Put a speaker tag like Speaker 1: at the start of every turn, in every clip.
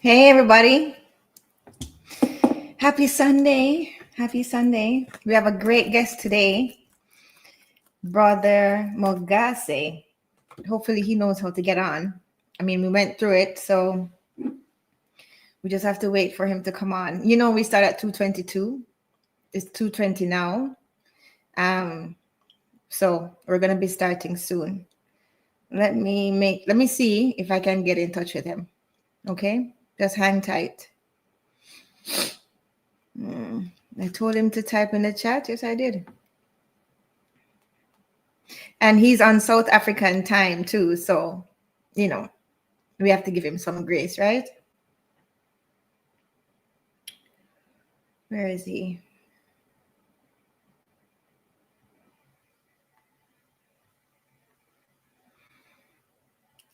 Speaker 1: Hey, everybody. Happy Sunday. Happy Sunday. We have a great guest today, Brother Mogase. Hopefully, he knows how to get on. I mean, we went through it, so we just have to wait for him to come on. You know, we start at 2:22. It's 2:20 now. So we're gonna be starting soon. Let me see if I can get in touch with him. Okay? Just hang tight. I told him to type in the chat. Yes, I did. And he's on South African time too. So, you know, we have to give him some grace, right? Where is he?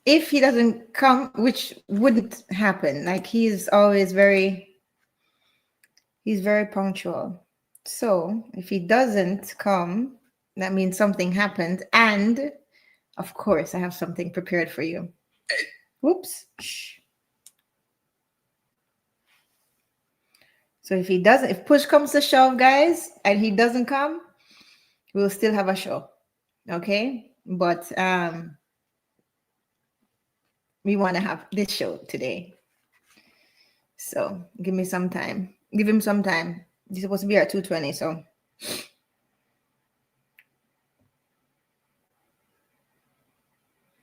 Speaker 1: If he doesn't come, which wouldn't happen, like he's very punctual. So if he doesn't come, that means something happened. And of course, I have something prepared for you. Whoops. Shh. So if push comes to shove, guys, and he doesn't come, we'll still have a show. Okay? But we want to have this show today. So give me some time. Give him some time. He's supposed to be at 2:20, so.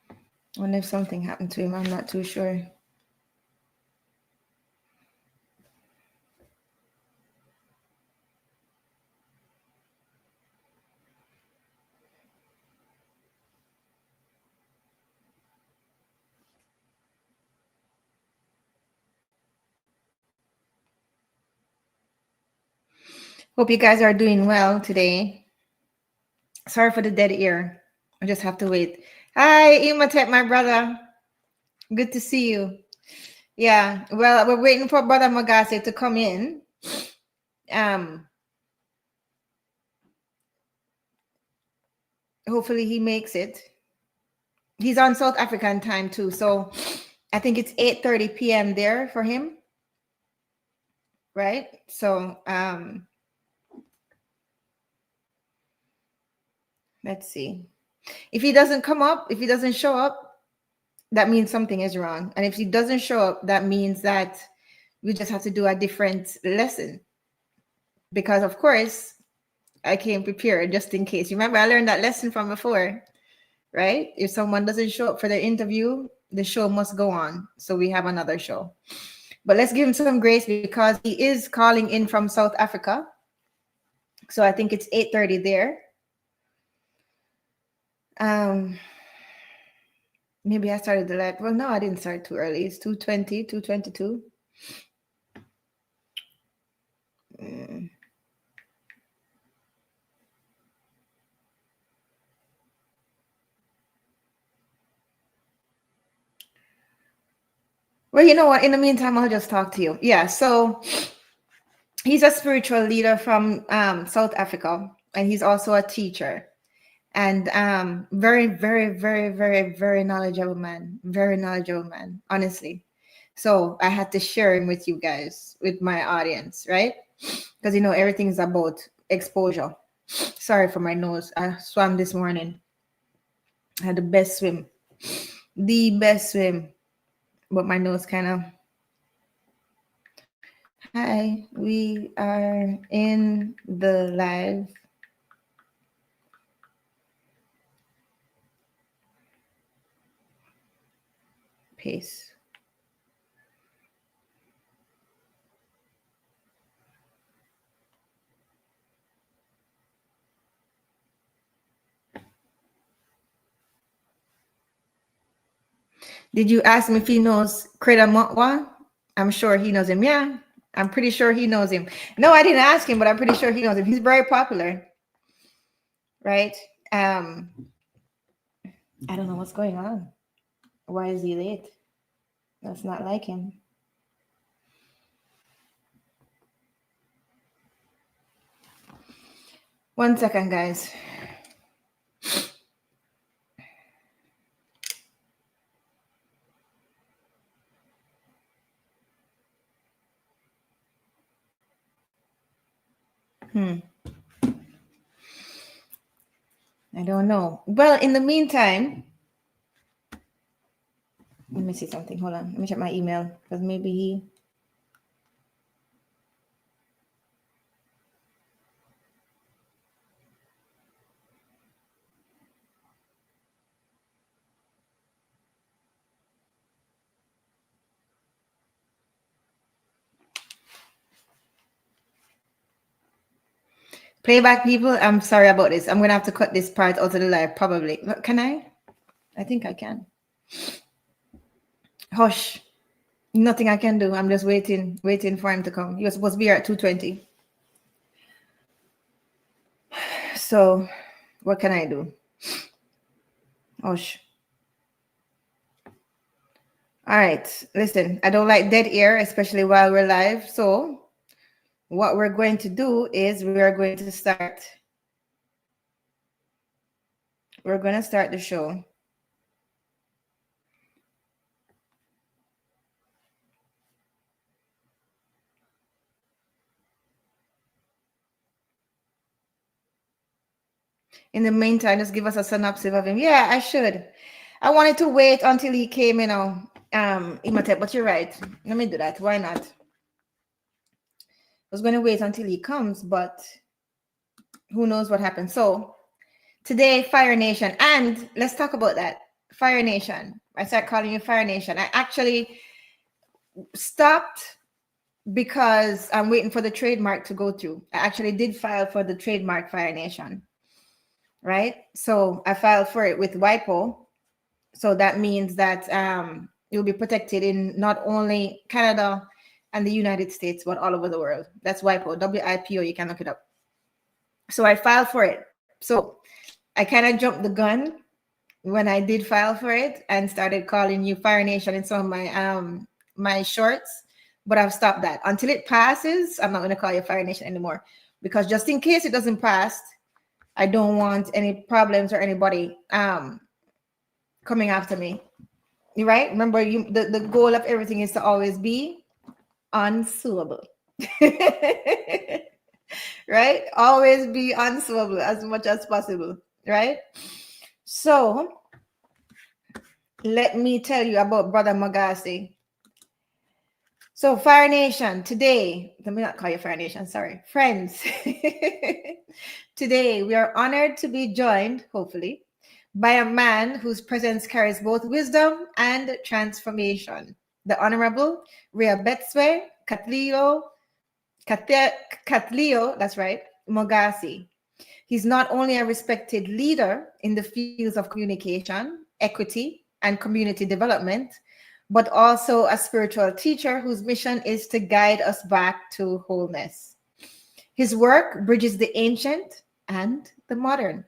Speaker 1: I wonder if something happened to him. I'm not too sure. Hope you guys are doing well today. Sorry for the dead ear. I just have to wait. Hi, Imatep, my brother. Good to see you. Yeah, well, we're waiting for Brother Magase to come in. Hopefully he makes it. He's on South African time too, so I think it's 8:30 p.m. there for him. Right? So let's see. If he doesn't come up, if he doesn't show up, that means something is wrong. And if he doesn't show up, that means that we just have to do a different lesson. Because of course, I came prepared just in case. Remember, I learned that lesson from before, right? If someone doesn't show up for their interview, the show must go on. So we have another show. But let's give him some grace because he is calling in from South Africa. So I think it's 8:30 there. Maybe I started the live. Well, no, I didn't start too early. It's 2:20, 2:22. Well, you know what? In the meantime, I'll just talk to you. Yeah, so he's a spiritual leader from South Africa, and he's also a teacher. And very, very, very, very, very knowledgeable man. Very knowledgeable man, honestly. So I had to share him with you guys, with my audience, right? Because you know everything's about exposure. Sorry for my nose. I swam this morning. I had the best swim. But my nose kind of. Hi, we are in the live. Pace. Did you ask him if he knows Kreda Motwa? I'm sure he knows him. Yeah, I'm pretty sure he knows him. No, I didn't ask him, but I'm pretty sure he knows him. He's very popular, right? I don't know what's going on. Why is he late? That's not like him. One second, guys. I don't know. Well, in the meantime, let me see something. Hold on. Let me check my email because maybe he. Playback people, I'm sorry about this. I'm gonna have to cut this part out of the live, probably. Can I? I think I can. Hush. Nothing I can do. I'm just waiting for him to come. He was supposed to be here at 2:20. So, what can I do? Hush. All right. Listen, I don't like dead air, especially while we're live. So, what we're going to do is we are going to start. We're going to start the show. In the meantime, just give us a synopsis of him. Yeah, I should. I wanted to wait until he came, Imhotep, but you're right. Let me do that. Why not? I was going to wait until he comes, but who knows what happens. So today, Fire Nation, and let's talk about that. Fire Nation. I start calling you Fire Nation. I actually stopped because I'm waiting for the trademark to go through. I actually did file for the trademark Fire Nation, right? So I filed for it with WIPO. So that means that you'll be protected in not only Canada and the United States, but all over the world. That's WIPO, WIPO. You can look it up. So I filed for it. So I kind of jumped the gun when I did file for it and started calling you Fire Nation in some of my shorts. But I've stopped that until it passes. I'm not going to call you Fire Nation anymore because just in case it doesn't pass, I don't want any problems or anybody coming after me. Right? Remember, the goal of everything is to always be unsuable. Right? Always be unsuable as much as possible. Right? So let me tell you about Brother Magasi. So Fire Nation, today, let me not call you Fire Nation, sorry. Friends, today we are honored to be joined, hopefully, by a man whose presence carries both wisdom and transformation. The Honorable Rhea Betswe Katlio, that's right, Mogasi. He's not only a respected leader in the fields of communication, equity, and community development, but also a spiritual teacher whose mission is to guide us back to wholeness. His work bridges the ancient and the modern,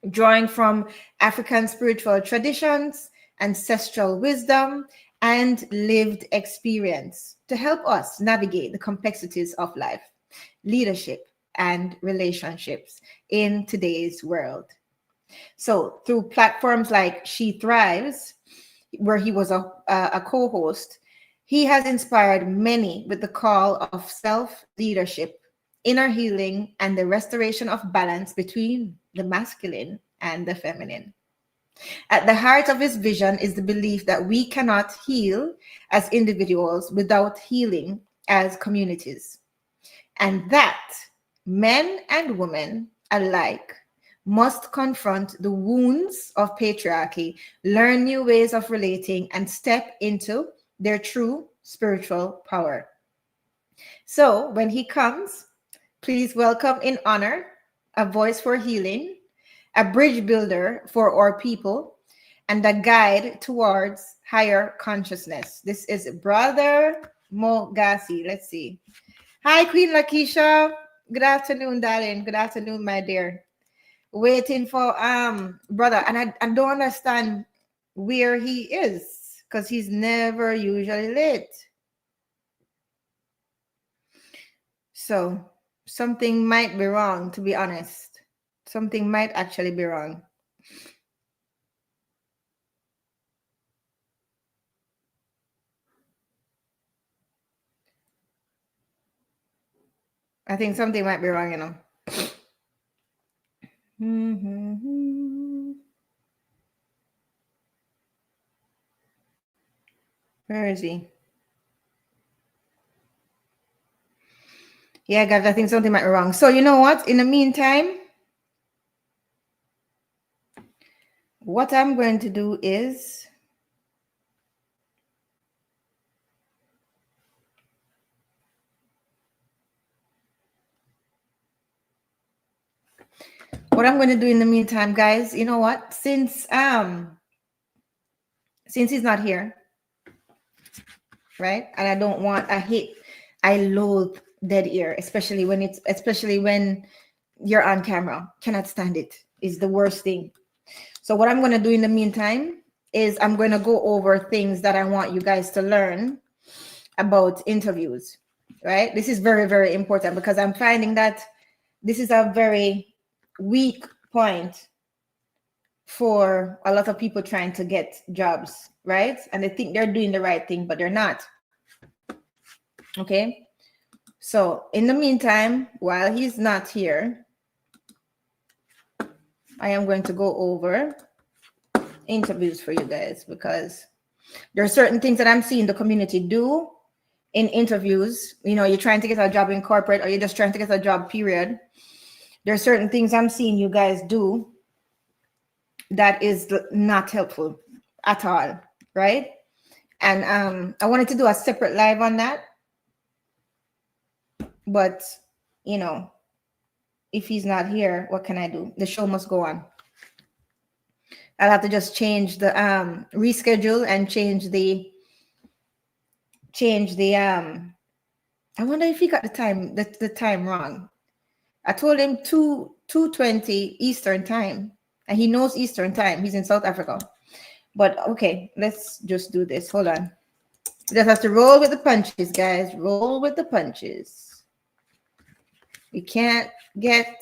Speaker 1: drawing from African spiritual traditions, ancestral wisdom, and lived experience to help us navigate the complexities of life, leadership, and relationships in today's world. So, through platforms like She Thrives, where he was a co-host, he has inspired many with the call of self-leadership, inner healing, and the restoration of balance between the masculine and the feminine. At the heart of his vision is the belief that we cannot heal as individuals without healing as communities, and that men and women alike must confront the wounds of patriarchy, learn new ways of relating, and step into their true spiritual power. So when he comes, please welcome in honor a voice for healing, a bridge builder for our people, and a guide towards higher consciousness. This is Brother Mogasi. Let's see. Hi, Queen Lakeisha. Good afternoon, darling. Good afternoon, my dear. Waiting for brother, and I don't understand where he is because he's never usually late. So something might be wrong, to be honest. Something might actually be wrong. I think something might be wrong, you know. Where is he? Yeah, guys, I think something might be wrong. So you know what? In the meantime, what I'm going to do is in the meantime, guys, you know what? Since he's not here, right? And I don't want I loathe dead air, especially when you're on camera. Cannot stand it. It's the worst thing. So what I'm going to do in the meantime is I'm going to go over things that I want you guys to learn about interviews, right? This is very, very important because I'm finding that this is a very weak point for a lot of people trying to get jobs, right? And they think they're doing the right thing, but they're not. Okay. So in the meantime, while he's not here, I am going to go over interviews for you guys because there are certain things that I'm seeing the community do in interviews. You know, you're trying to get a job in corporate or you're just trying to get a job, period. There are certain things I'm seeing you guys do that is not helpful at all, right? And I wanted to do a separate live on that, but you know, if he's not here, what can I do? The show must go on. I'll have to just change the reschedule and change the I wonder if he got the time wrong. I told him 2:20 Eastern time, and he knows Eastern time. He's in South Africa. But okay, let's just do this. Hold on. Just have to roll with the punches, guys. Roll with the punches. We can't get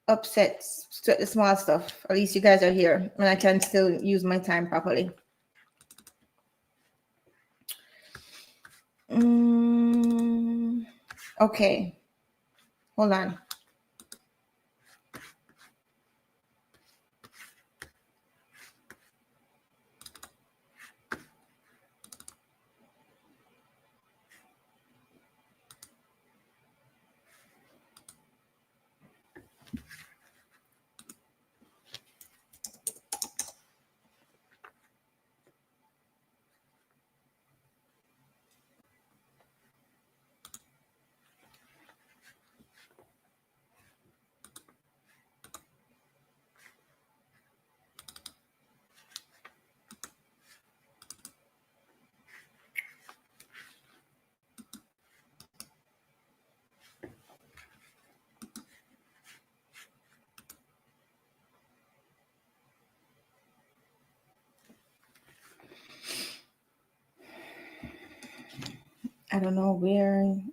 Speaker 1: upset at the small stuff. At least you guys are here, and I can still use my time properly. Okay. Hold on. I don't know why.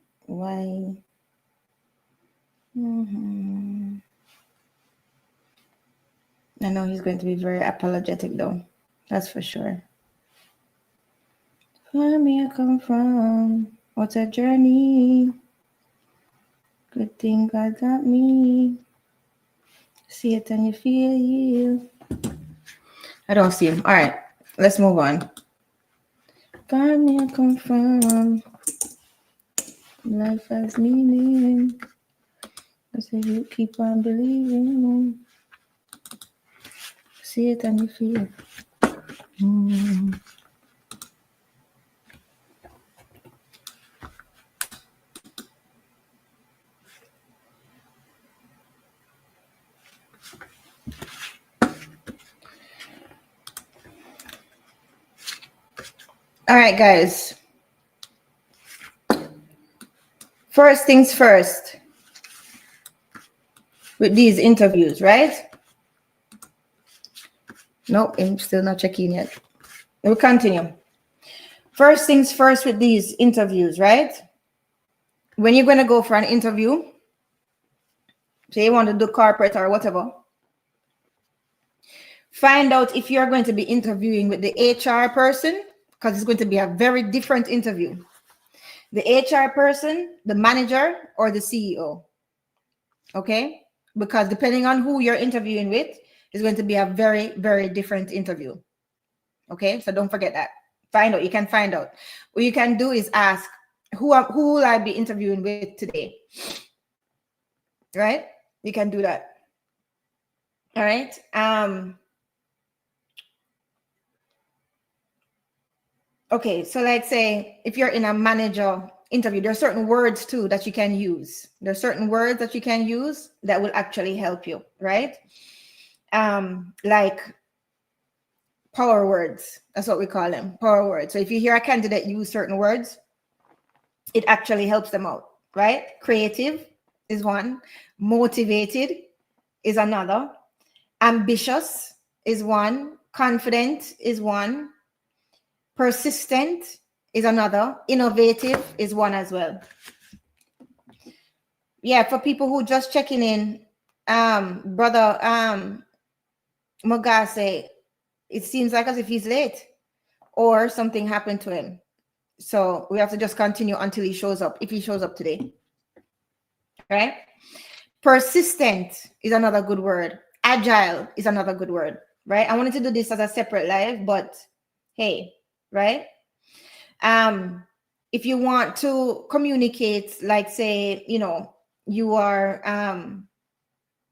Speaker 1: I know he's going to be very apologetic, though. That's for sure. Where may I come from? What's a journey? Good thing God got me. See it and you feel you. I don't see him. All right, let's move on. Where may I come from? Life has meaning. I say you keep on believing. See it and you feel it. All right, guys. First things first. With these interviews, right? Nope, I'm still not checking yet. We'll continue. First things first with these interviews, right? When you're going to go for an interview, say you want to do corporate or whatever, find out if you're going to be interviewing with the HR person, because it's going to be a very different interview. the HR person, the manager, or the CEO. Okay? Because depending on who you're interviewing with, is going to be a very, very different interview. Okay? So don't forget that. Find out. You can find out. What you can do is ask, who will I be interviewing with today? Right? You can do that. All right. Okay, so let's say if you're in a manager interview, there are certain words too that you can use. There are certain words that you can use that will actually help you, right? Like power words. That's what we call them, power words. So if you hear a candidate use certain words, it actually helps them out, right? Creative is one. Motivated is another. Ambitious is one. Confident is one. Persistent is another. Innovative is one as well. Yeah, for people who just checking in, brother Mogase, it seems like as if he's late or something happened to him. So we have to just continue until he shows up, if he shows up today. Right? Persistent is another good word. Agile is another good word, right? I wanted to do this as a separate live, but hey, right? If you want to communicate, like say, you know, you are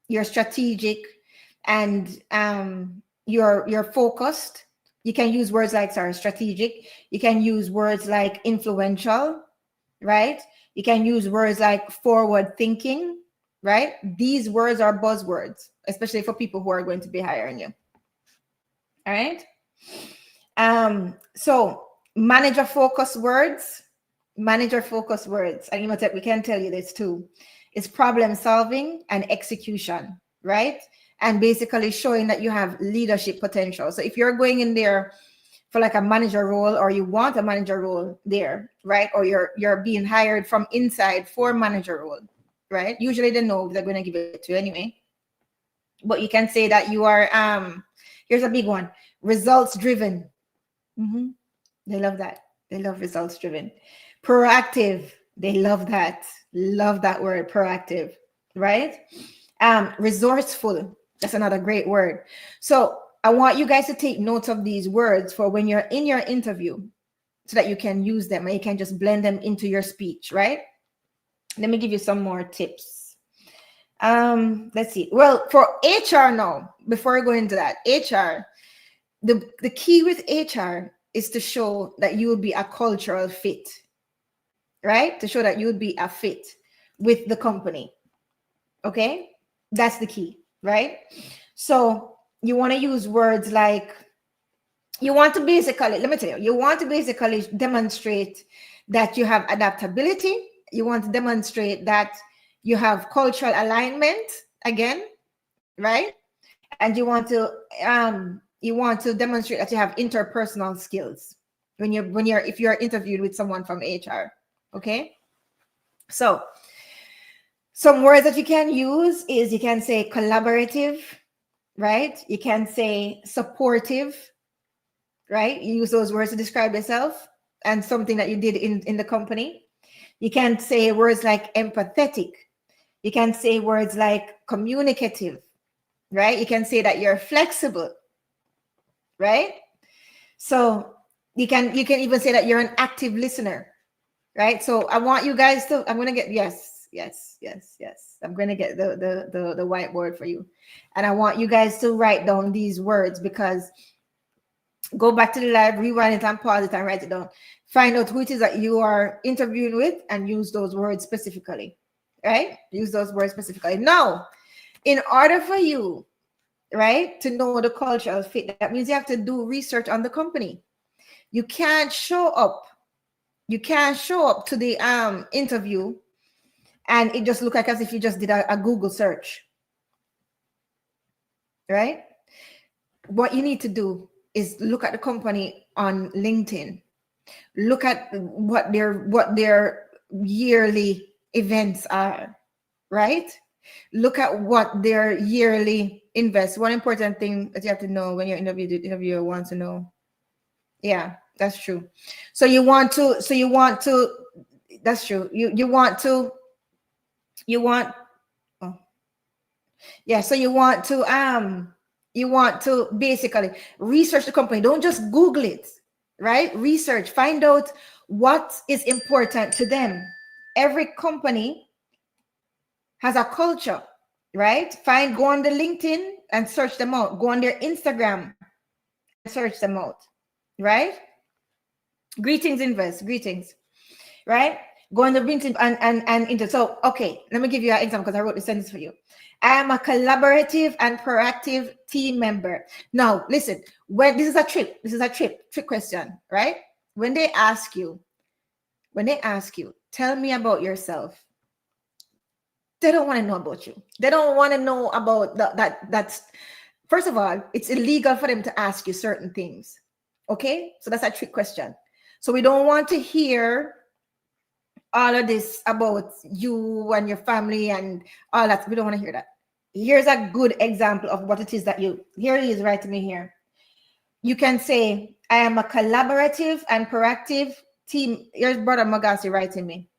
Speaker 1: you're strategic and you're focused, you can use words like strategic. You can use words like influential, right? You can use words like forward thinking, right? These words are buzzwords, especially for people who are going to be hiring you. All right. So manager focus words, and you know, we can tell you this too, is problem solving and execution, right? And basically showing that you have leadership potential. So if you're going in there for like a manager role, or you want a manager role there, right? Or you're being hired from inside for manager role, right? Usually they know they're going to give it to you anyway. But you can say that you are, here's a big one, results driven. They love that. They love results driven. Proactive. They love that. Love that word, proactive, right? Resourceful. That's another great word. So I want you guys to take notes of these words for when you're in your interview so that you can use them and you can just blend them into your speech, right? Let me give you some more tips. Let's see. Well, for HR now, before I go into that, HR, the key with HR is to show that you will be a cultural fit, right? To show that you would be a fit with the company. Okay? That's the key, right? So you want to use words like, you want to basically, let me tell you, you want to basically demonstrate that you have adaptability. You want to demonstrate that you have cultural alignment again, right? And you want to demonstrate that you have interpersonal skills if you're interviewed with someone from HR. Okay? So some words that you can use is, you can say collaborative, right? You can say supportive, right? You use those words to describe yourself and something that you did in the company. You can say words like empathetic. You can say words like communicative, right? You can say that you're flexible, right? So you can even say that you're an active listener, right? So I want you guys to, I'm going to get, yes. I'm going to get the whiteboard for you. And I want you guys to write down these words, because go back to the live, rewind it and pause it and write it down. Find out who it is that you are interviewing with and use those words specifically, right? Use those words specifically. Now, in order for you, right, to know the cultural fit, that means you have to do research on the company. You can't show up to the interview and it just look like as if you just did a Google search, right? What you need to do is look at the company on LinkedIn. Look at what their yearly events are, right? Look at what their yearly invest. One important thing that you have to know when you're interviewed, the interviewer wants to know. Yeah, that's true. So you want to That's true. You want to, oh, yeah. So you want to basically research the company. Don't just Google it, right? Research, find out what is important to them. Every company has a culture, right? Go on the LinkedIn and search them out. Go on their Instagram and search them out, right? Greetings, invest. Greetings, right? Go on the LinkedIn and into. So, okay, let me give you an example because I wrote the sentence for you. I am a collaborative and proactive team member. Now, listen, when this is a trick question, right? When they ask you, tell me about yourself, they don't want to know about you. They don't want to know about that's first of all, it's illegal for them to ask you certain things. Okay, so that's a trick question. So we don't want to hear all of this about you and your family and all that. We don't want to hear that. Here's a good example of what it is that here it is right to me here. You can say, I am a collaborative and proactive team. Here's Brother Magasi writing me.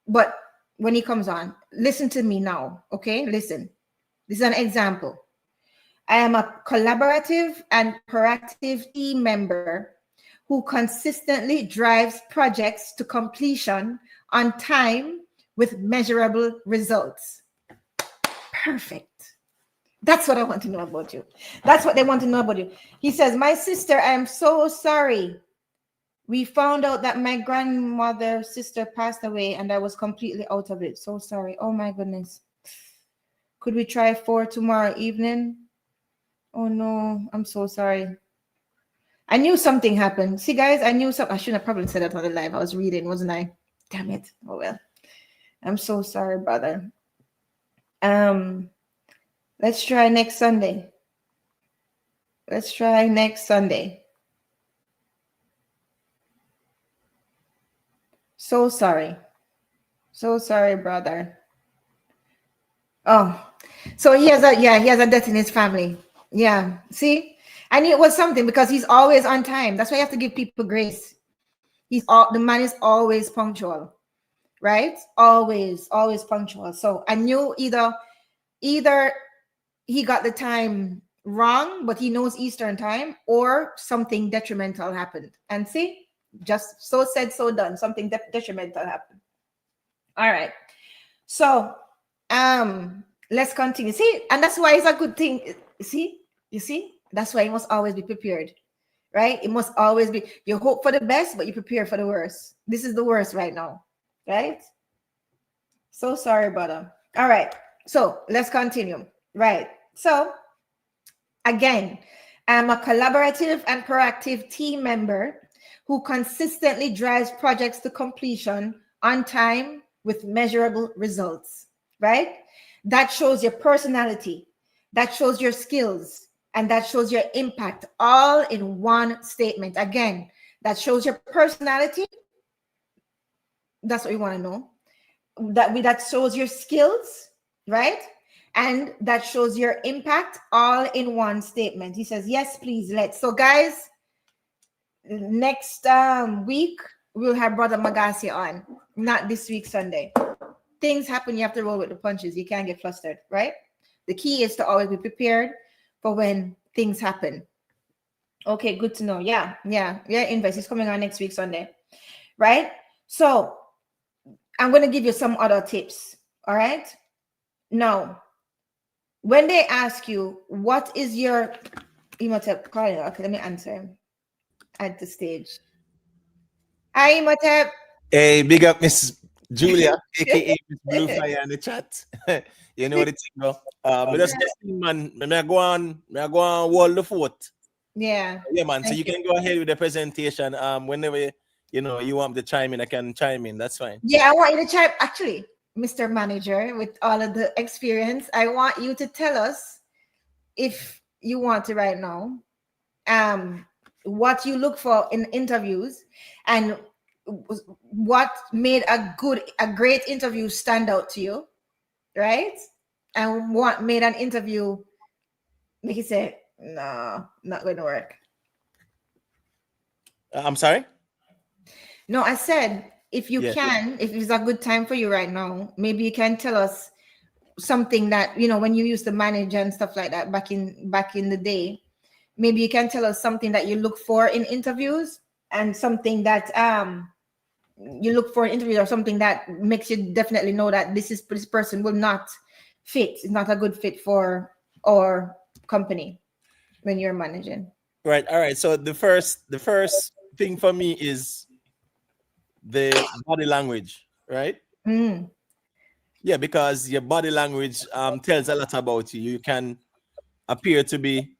Speaker 1: But when he comes on, listen to me now, okay? Listen. This is an example. I am a collaborative and proactive team member who consistently drives projects to completion on time with measurable results. Perfect. That's what I want to know about you. That's what they want to know about you. He says, my sister, I am so sorry. We found out that my grandmother's sister passed away and I was completely out of it. So sorry. Oh my goodness. Could we try 4 tomorrow evening? Oh no, I'm so sorry. I knew something happened. See, guys, I knew something. I shouldn't have probably said that on the live. I was reading, wasn't I? Damn it. Oh well. I'm so sorry, brother. Let's try next Sunday. Let's try next Sunday. So sorry. So sorry, brother. Oh, so he has a death in his family. Yeah. See? I knew it was something because he's always on time. That's why you have to give people grace. The man is always punctual, right? Always punctual. So I knew either he got the time wrong, but he knows Eastern time, or something detrimental happened. And see, just so said, so done. Something detrimental happened. All right. So let's continue. See, and that's why it's a good thing. You see, that's why you must always be prepared, right? It must always be, you hope for the best, but you prepare for the worst. This is the worst right now, right? So sorry, brother. All right, so let's continue. Right, so again, I'm a collaborative and proactive team member who consistently drives projects to completion on time with measurable results, right? That shows your personality, that shows your skills, and that shows your impact, all in one statement. Again, that shows your personality. That's what we want to know. That shows your skills, right? And that shows your impact, all in one statement. He says, yes, please, let's. So guys, next week, we'll have Brother Magasi on. Not this week, Sunday. Things happen, you have to roll with the punches. You can't get flustered, right? The key is to always be prepared for when things happen. Okay, good to know. Yeah, Invest. He's coming on next week, Sunday, right? So I'm going to give you some other tips, all right? Now, when they ask you, what is your Imhotep calling? Okay, let me answer him at the stage. Hi, Imhotep.
Speaker 2: Hey, big up Miss Julia, A.K.A. Miss BlueFire in the chat. You know what it's about. But just man, I go on wall the fort.
Speaker 1: Yeah.
Speaker 2: Yeah, man. So you can go ahead with the presentation. Whenever you want to chime in, I can chime in. That's fine.
Speaker 1: Yeah, I want you to chime. Actually, Mr. Manager, with all of the experience, I want you to tell us, if you want to right now, what you look for in interviews and what made a great interview stand out to you, right? And what made an interview make you say, no, not going to work.
Speaker 2: I'm sorry?
Speaker 1: No, I said, if you
Speaker 2: Yeah.
Speaker 1: can, if it's a good time for you right now, maybe you can tell us something that, you know, when you used to manage and stuff like that back in the day. Maybe you can tell us something that you look for in interviews, and something that you look for in interviews, or something that makes you definitely know that this person will not fit, it's not a good fit for our company when you're managing.
Speaker 2: Right. All right. So the first thing for me is the body language, right?
Speaker 1: Mm.
Speaker 2: Yeah, because your body language tells a lot about you. You can appear to be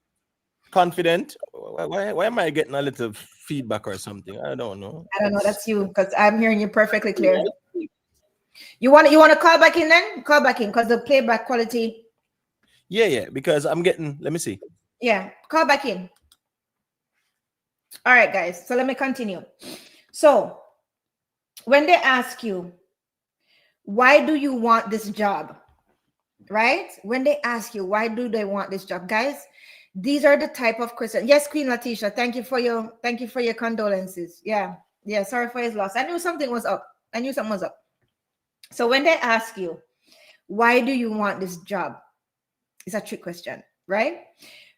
Speaker 2: confident. Why am I getting a little feedback or something? I don't know.
Speaker 1: I don't know,
Speaker 2: It's
Speaker 1: that's you, because I'm hearing you perfectly clear. You want to call back in, then call back in, because the playback quality.
Speaker 2: yeah, because I'm getting, let me see.
Speaker 1: Yeah, call back in. All right, guys, so let me continue. So when they ask you, why do you want this job, right? When they ask you, why do they want this job, guys, these are the type of questions. Yes, Queen Latisha, thank you for your condolences. Yeah, sorry for his loss. I knew something was up. So when they ask you, why do you want this job, it's a trick question, right?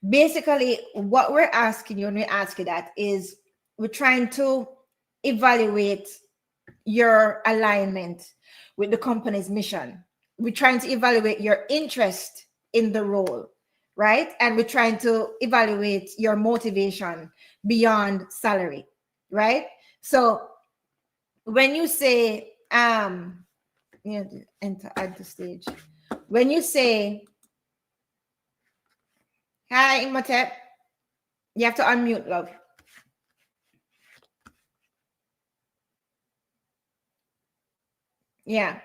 Speaker 1: Basically, what we're asking you when we ask you that is, we're trying to evaluate your alignment with the company's mission. We're trying to evaluate your interest in the role, right? And we're trying to evaluate your motivation beyond salary, right? So when you say, enter at the stage. When you say, hi, Imhotep, you have to unmute, love. Yeah,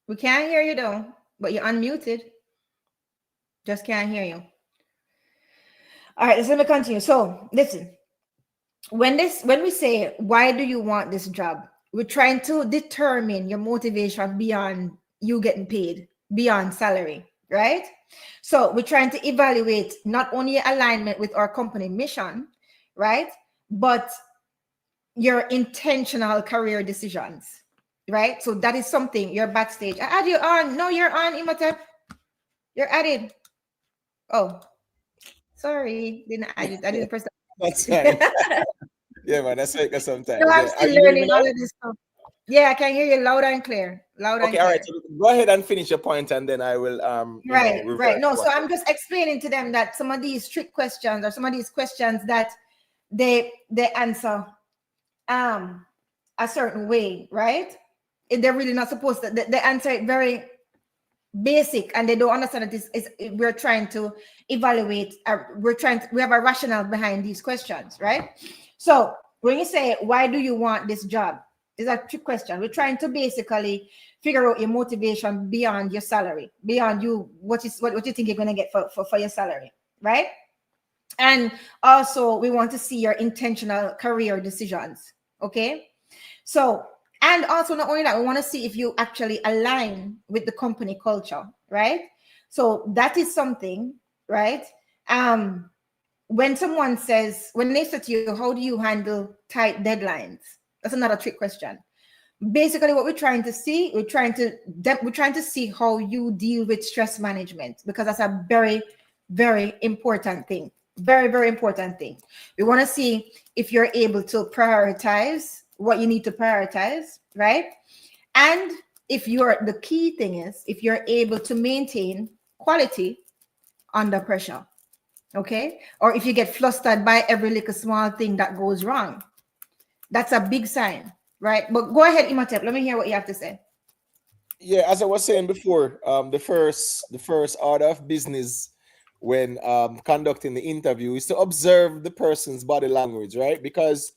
Speaker 1: we can't hear you though, but you're unmuted. Just can't hear you. All right, let me continue. So listen, when we say, why do you want this job, we're trying to determine your motivation beyond you getting paid, beyond salary, right? So we're trying to evaluate not only your alignment with our company mission, right, but your intentional career decisions, right? So that is something you're backstage. I add you on. No, you're on, Imhotep. You're added. Oh, sorry, didn't add you. I didn't press
Speaker 2: That's fine.
Speaker 1: that.
Speaker 2: Yeah, man, that's like sometimes.
Speaker 1: No, I'm
Speaker 2: Yeah. Are
Speaker 1: still
Speaker 2: you hearing me
Speaker 1: learning
Speaker 2: now?
Speaker 1: all of this stuff. Yeah, I can hear you loud and clear. Loud and
Speaker 2: Okay, all right.
Speaker 1: clear.
Speaker 2: So go ahead and finish your point, and then I will
Speaker 1: Right.
Speaker 2: revert.
Speaker 1: No, so I'm just explaining to them that some of these trick questions, or some of these questions that they answer a certain way, right? They're really not supposed to. They answer it very basic, and they don't understand that this is, we're trying to evaluate. We have a rationale behind these questions, right? So when you say, why do you want this job, is a trick question. We're trying to basically figure out your motivation beyond your salary, beyond you, what you think you're going to get for your salary, right? And also we want to see your intentional career decisions. Okay, so, and also not only that, we want to see if you actually align with the company culture, right? So that is something, right? When someone says, when they say to you, how do you handle tight deadlines, that's another trick question. Basically what we're trying to see, we're trying to see how you deal with stress management, because that's a very, very important thing. Very, very important thing. We want to see if you're able to prioritize what you need to prioritize, right? And the key thing is, if you're able to maintain quality under pressure, okay? Or if you get flustered by every little small thing that goes wrong, that's a big sign, right? But go ahead, Imhotep, let me hear what you have to say.
Speaker 2: Yeah, as I was saying before, the first order of business when conducting the interview is to observe the person's body language, right? Because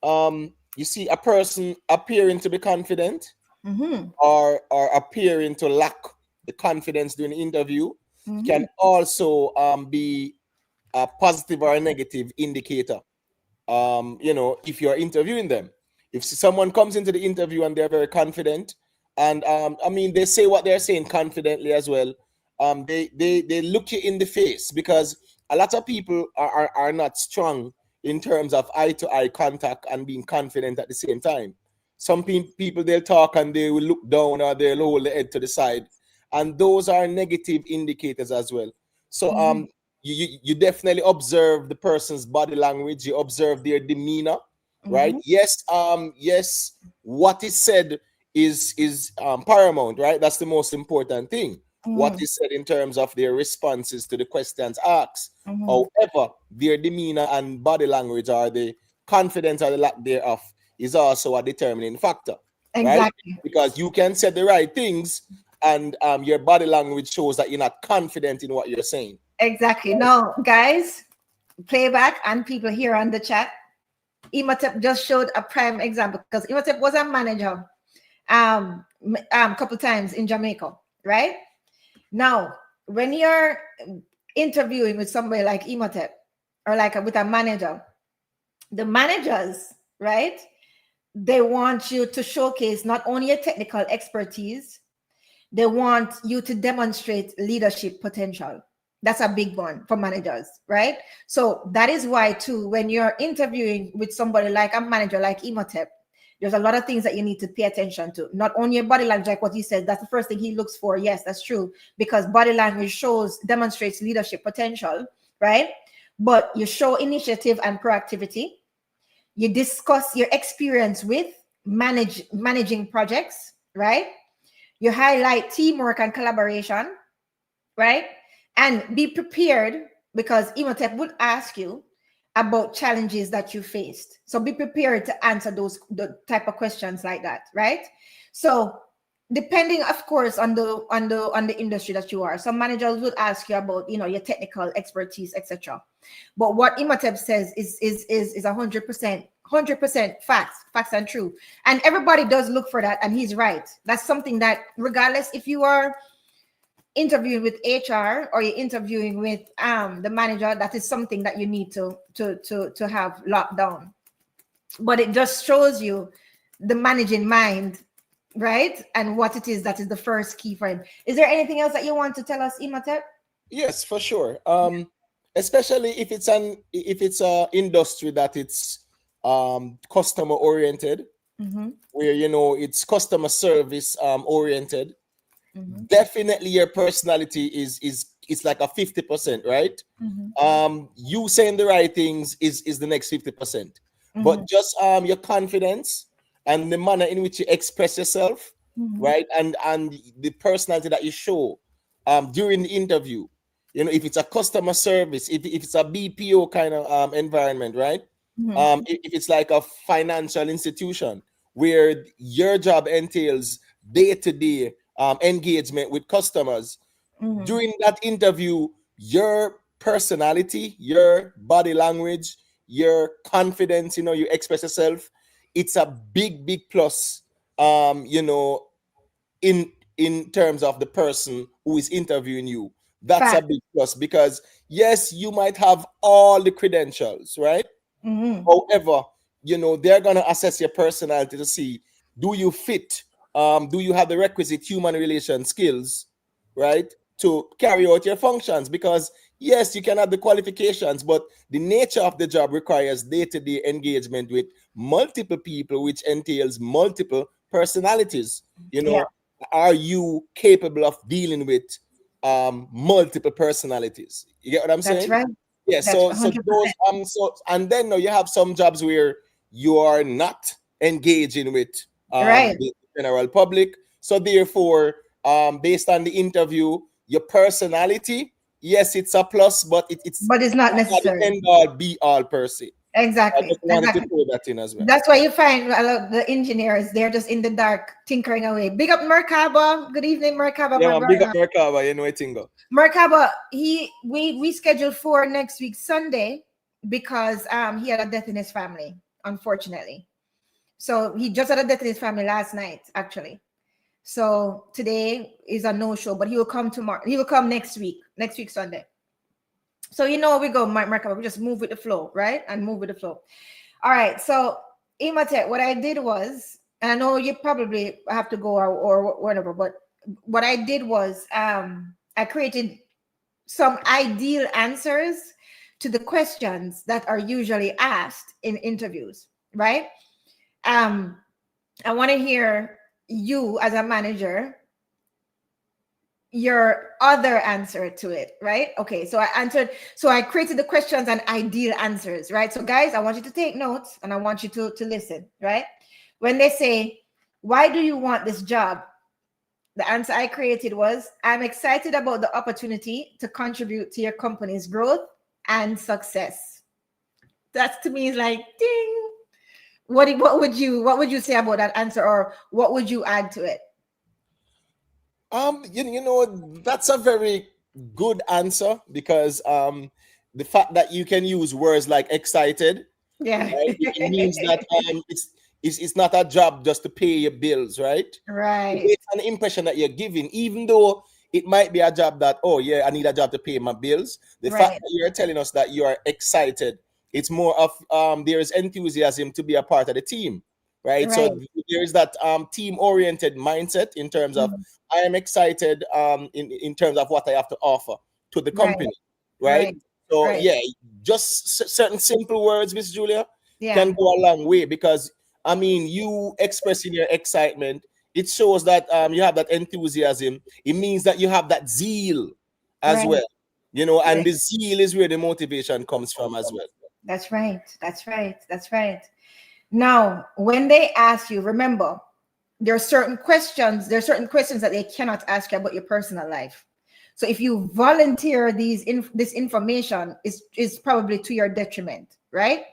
Speaker 2: you see a person appearing to be confident,
Speaker 1: Mm-hmm.
Speaker 2: or appearing to lack the confidence during the interview,
Speaker 1: Mm-hmm.
Speaker 2: can also be a positive or a negative indicator. If you're interviewing them, if someone comes into the interview and they're very confident, and they say what they're saying confidently as well, they look you in the face, because a lot of people are not strong in terms of eye to eye contact and being confident at the same time. Some people, they'll talk and they will look down or they'll hold the head to the side, and those are negative indicators as well. So you definitely observe the person's body language, you observe their demeanor, right? Yes, yes, what is said is paramount, right? That's the most important thing. What is said in terms of their responses to the questions asked. However, their demeanor and body language, or the confidence or the lack thereof, is also a determining factor, right?
Speaker 1: Exactly.
Speaker 2: Because you can say the right things, and your body language shows that you're not confident in what you're saying.
Speaker 1: Exactly. Now, guys, playback and people here on the chat, Imhotep just showed a prime example because Imhotep was a manager couple times in Jamaica, right? Now, when you're interviewing with somebody like Imhotep or like with a manager, the managers, right? They want you to showcase not only your technical expertise, they want you to demonstrate leadership potential. That's a big one for managers, right? So that is why too, when you're interviewing with somebody like a manager like Imhotep, there's a lot of things that you need to pay attention to. Not only your body language, like what he said, that's the first thing he looks for. Yes, that's true, because body language demonstrates leadership potential, right? But you show initiative and proactivity. You discuss your experience with managing projects, right? You highlight teamwork and collaboration, right? And be prepared, because Imhotep would ask you about challenges that you faced. So be prepared to answer the type of questions like that, right? So depending, of course, on the industry that you are, some managers would ask you about, your technical expertise, etc. But what Imhotep says is 100% facts and true. And everybody does look for that, and he's right. That's something that, regardless if you are interviewing with HR or you're interviewing with the manager, that is something that you need to have locked down. But it just shows you the managing mind, right? And what it is that is the first key for him. Is there anything else that you want to tell us, Imhotep?
Speaker 2: Yes, for sure. Especially if it's a industry that it's customer oriented, where it's customer service oriented. Definitely your personality is it's like a 50%, right? You saying the right things is the next 50%. But just your confidence and the manner in which you express yourself, right? And the personality that you show during the interview. If it's a customer service, if it's a BPO kind of environment, right? If it's like a financial institution where your job entails day-to-day engagement with customers, during that interview, your personality, your body language, your confidence, you express yourself, it's a big plus, in terms of the person who is interviewing you. That's a big plus, because yes, you might have all the credentials, right? However, they're gonna assess your personality to see, do you fit, do you have the requisite human relation skills, right, to carry out your functions? Because yes, you can have the qualifications, but the nature of the job requires day-to-day engagement with multiple people, which entails multiple personalities. Are you capable of dealing with multiple personalities? You get what I'm saying?
Speaker 1: That's right.
Speaker 2: Yeah,
Speaker 1: That's
Speaker 2: so
Speaker 1: 100%.
Speaker 2: and then you have some jobs where you are not engaging with
Speaker 1: Right.
Speaker 2: the general public. So therefore, based on the interview, your personality, yes, it's a plus, but it's
Speaker 1: But it's not
Speaker 2: not the
Speaker 1: necessary.
Speaker 2: end all be all per se. I
Speaker 1: Exactly.
Speaker 2: just wanted to throw that in as well.
Speaker 1: That's why you find a lot of the engineers, they're just in the dark tinkering away. Big up Merkaba. Good evening, Merkaba,
Speaker 2: Yeah,
Speaker 1: my
Speaker 2: man, big up
Speaker 1: brother.
Speaker 2: Merkaba, Tingo.
Speaker 1: Merkaba, we scheduled for next week Sunday because he had a death in his family, unfortunately. So he just had a death in his family last night, actually. So today is a no-show, but he will come tomorrow. He will come next week Sunday. So we go, Merkaba, we just move with the flow, right? And move with the flow. All right. So Imhotep, what I did was, and I know you probably have to go or whatever, but what I did was I created some ideal answers to the questions that are usually asked in interviews, right? I want to hear you as a manager, your other answer to it, right? Okay, so I created the questions and ideal answers, right? So guys, I want you to take notes and I want you to listen, right? When they say, why do you want this job? The answer I created was, I'm excited about the opportunity to contribute to your company's growth and success. That to me is like, ding. What would you say about that answer, or what would you add to it?
Speaker 2: You know, that's a very good answer because the fact that you can use words like excited,
Speaker 1: Yeah.
Speaker 2: right? It means that it's not a job just to pay your bills, right?
Speaker 1: Right.
Speaker 2: It's an impression that you're giving, even though it might be a job that, oh yeah, I need a job to pay my bills. The fact
Speaker 1: Right.
Speaker 2: that you're telling us that you are excited, it's more of there is enthusiasm to be a part of the team, right? So
Speaker 1: Right.
Speaker 2: there is that team oriented mindset in terms of
Speaker 1: Mhm.
Speaker 2: I am excited in terms of what I have to offer to the
Speaker 1: Right.
Speaker 2: company, right?
Speaker 1: Right.
Speaker 2: So
Speaker 1: Right.
Speaker 2: yeah, just certain simple words, Miss Julia,
Speaker 1: Yeah.
Speaker 2: can go a long way because I mean, you expressing your excitement, it shows that you have that enthusiasm. It means that you have that zeal as
Speaker 1: Right.
Speaker 2: well, you know, and
Speaker 1: Right.
Speaker 2: the zeal is where the motivation comes from as well.
Speaker 1: That's right. That's right. That's right. Now, when they ask you, remember, there are certain questions that they cannot ask you about your personal life. So if you volunteer this information, is probably to your detriment, right?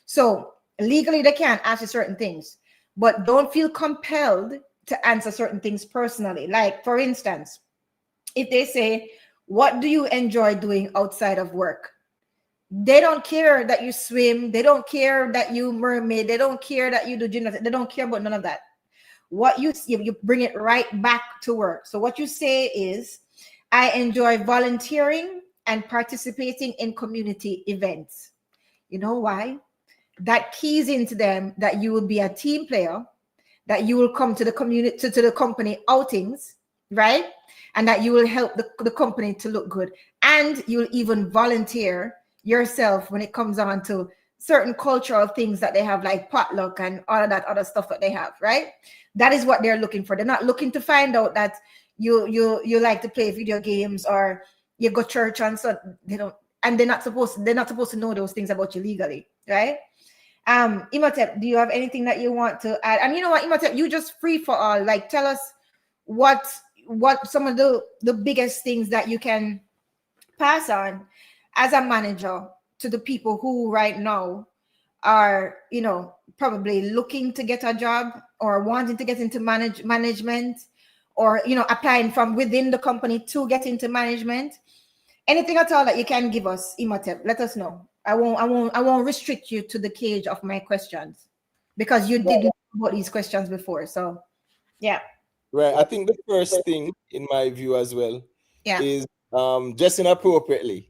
Speaker 1: So legally they can't ask you certain things, but don't feel compelled to answer certain things personally. Like for instance, if they say, what do you enjoy doing outside of work? They don't care that you swim, they don't care that you mermaid, they don't care that you do gymnastics, they don't care about none of that. What you bring it right back to work. So what you say is, I enjoy volunteering and participating in community events. You know why? That keys into them that you will be a team player, that you will come to the community, to the company outings, right? And that you will help the company to look good. And you'll even volunteer yourself when it comes on to certain cultural things that they have, like potluck and all of that other stuff that they have, right? That is what they're looking for. They're not looking to find out that you like to play video games or you go church on, so they don't, and they're not supposed to know those things about you legally, right? Imhotep, do you have anything that you want to add? And you know what, Imhotep, you just free for all. Like, tell us what what some of the biggest things that you can pass on as a manager to the people who right now are, probably looking to get a job or wanting to get into management, or applying from within the company to get into management. Anything at all that you can give us, Imhotep, let us know. I won't restrict you to the cage of my questions, because you did know about these questions before. So yeah.
Speaker 2: Right. I think the first thing, in my view as well,
Speaker 1: Yeah.
Speaker 2: is dressing appropriately.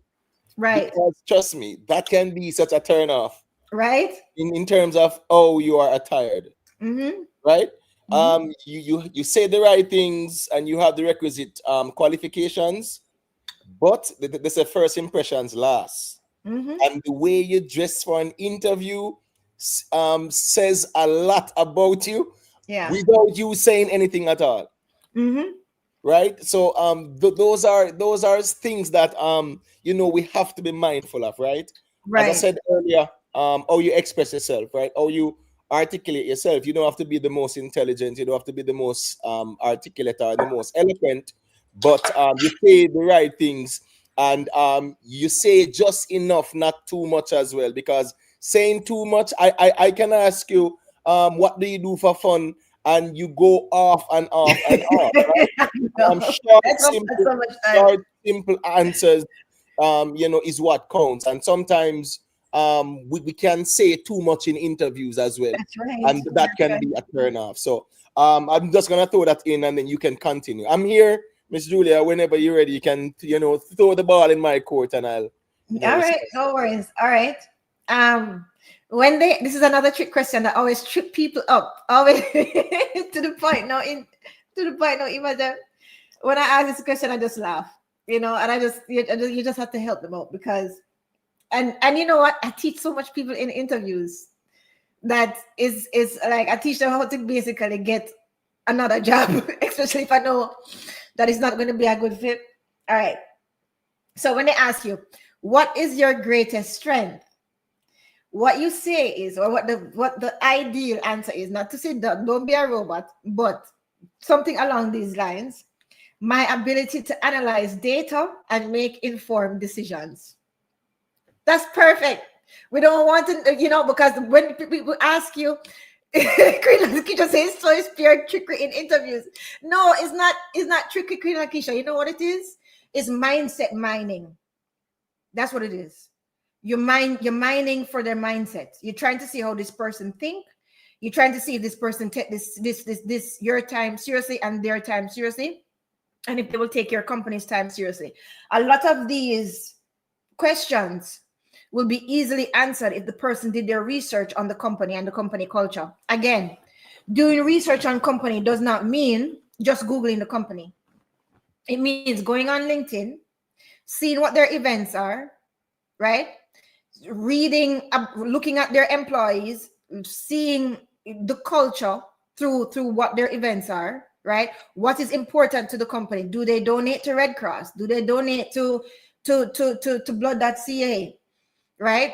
Speaker 1: Right.
Speaker 2: Because trust me, that can be such a turn off
Speaker 1: Right.
Speaker 2: in terms of oh, you are attired,
Speaker 1: Mm-hmm.
Speaker 2: right?
Speaker 1: Mm-hmm.
Speaker 2: You say the right things and you have the requisite qualifications, but they say first impressions last.
Speaker 1: Mm-hmm.
Speaker 2: And the way you dress for an interview says a lot about you
Speaker 1: Yeah.
Speaker 2: without you saying anything at all,
Speaker 1: Mm-hmm.
Speaker 2: right? So those are things that we have to be mindful of, right? As I
Speaker 1: Right.
Speaker 2: said earlier, how you express yourself, right? How you articulate yourself. You don't have to be the most intelligent, you don't have to be the most articulate or the most eloquent, but you say the right things, and you say just enough, not too much as well, because saying too much, I can ask you, what do you do for fun, and you go off and off and off, right?
Speaker 1: No,
Speaker 2: Short,
Speaker 1: that's
Speaker 2: simple,
Speaker 1: so much time.
Speaker 2: short, simple answers, is what counts. And sometimes we can say too much in interviews as well,
Speaker 1: That's right.
Speaker 2: and that
Speaker 1: That's
Speaker 2: can
Speaker 1: right.
Speaker 2: be a turn off. So I'm just gonna throw that in, and then you can continue. I'm here, Miss Julia. Whenever you're ready, you can throw the ball in my court, and I'll
Speaker 1: All right,
Speaker 2: respond.
Speaker 1: no worries. All right. When this is another trick question that always trip people up, always to the point. No, to the point. No, imagine when I ask this question, I just laugh. And you just have to help them out, because and you know what? I teach so much people in interviews that is like I teach them how to basically get another job, especially if I know that it's not going to be a good fit. All right. So when they ask you, what is your greatest strength? What you say is, or what the ideal answer is, not to say that don't be a robot, but something along these lines. My ability to analyze data and make informed decisions. That's perfect. We don't want to, because when people ask you, Queen just says so it's pure trickery in interviews. No, it's not. It's not trickery, Queen Lakeisha. You know what it is? It's mindset mining. That's what it is. You're mining for their mindset. You're trying to see how this person think. You're trying to see if this person take this your time seriously and their time seriously, and if they will take your company's time seriously. A lot of these questions will be easily answered if the person did their research on the company and the company culture. Again, doing research on company does not mean just Googling the company. It means going on LinkedIn, seeing what their events are, right? Reading, looking at their employees, seeing the culture through what their events are, right? What is important to the company? Do they donate to Red Cross? Do they donate to blood.ca? Right?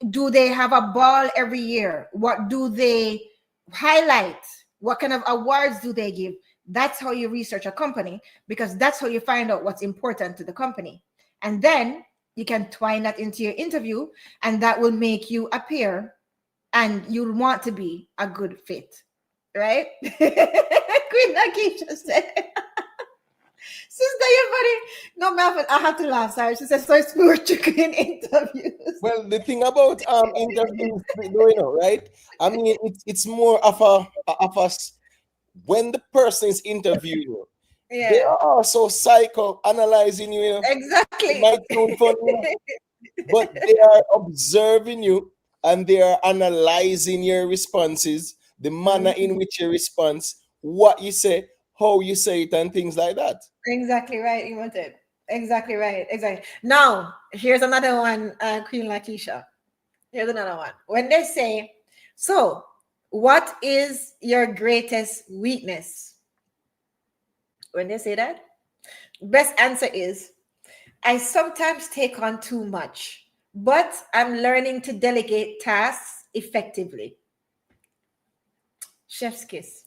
Speaker 1: Do they have a ball every year? What do they highlight? What kind of awards do they give? That's how you research a company, because that's how you find out what's important to the company. And then you can twine that into your interview, and that will make you appear and you'll want to be a good fit. Right? Queen Lakeisha said. Sister, you're funny. No, Melvin, I have to laugh. Sorry. She says, so it's more tricky in interviews.
Speaker 2: Well, the thing about interviews, right? I mean, it's more of when the person is interviewing you, they
Speaker 1: Yeah,
Speaker 2: are also psycho analyzing you. It
Speaker 1: exactly.
Speaker 2: might sound funny, but they are observing you and they are analyzing your responses, the manner in which you respond, what you say, how you say it, and things like that.
Speaker 1: Exactly right, you want it. Exactly right. Exactly. Now, here's another one, Queen Lakeisha. Here's another one. When they say, so what is your greatest weakness? When they say that, best answer is, I sometimes take on too much, but I'm learning to delegate tasks effectively. Chef's kiss.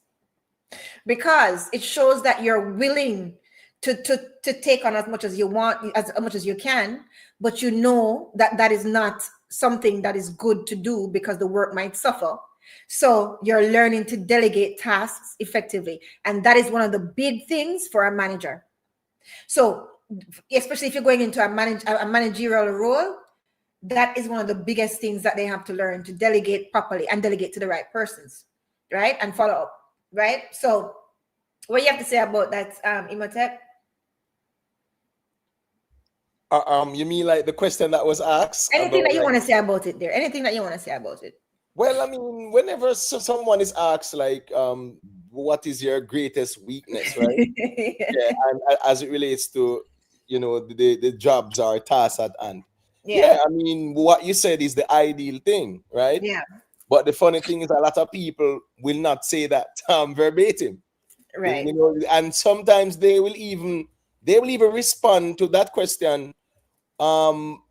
Speaker 1: Because it shows that you're willing to take on as much as you want, as much as you can, but you know that that is not something that is good to do because the work might suffer. So you're learning to delegate tasks effectively. And that is one of the big things for a manager. So especially if you're going into a managerial role, that is one of the biggest things that they have to learn, to delegate properly and delegate to the right persons, right? And follow up, right? So what you have to say about that, Imhotep?
Speaker 2: You mean like the question that was asked
Speaker 1: Anything
Speaker 2: about
Speaker 1: that you
Speaker 2: like,
Speaker 1: want to say about it there? Anything that you want to say about it?
Speaker 2: well, I mean, whenever someone is asked like, what is your greatest weakness, right? Yeah, and as it relates to, the jobs or tasks at hand.
Speaker 1: Yeah.
Speaker 2: Yeah, I mean, what you said is the ideal thing, right?
Speaker 1: Yeah.
Speaker 2: But the funny thing is, a lot of people will not say that verbatim.
Speaker 1: Right.
Speaker 2: And sometimes they will even respond to that question, um,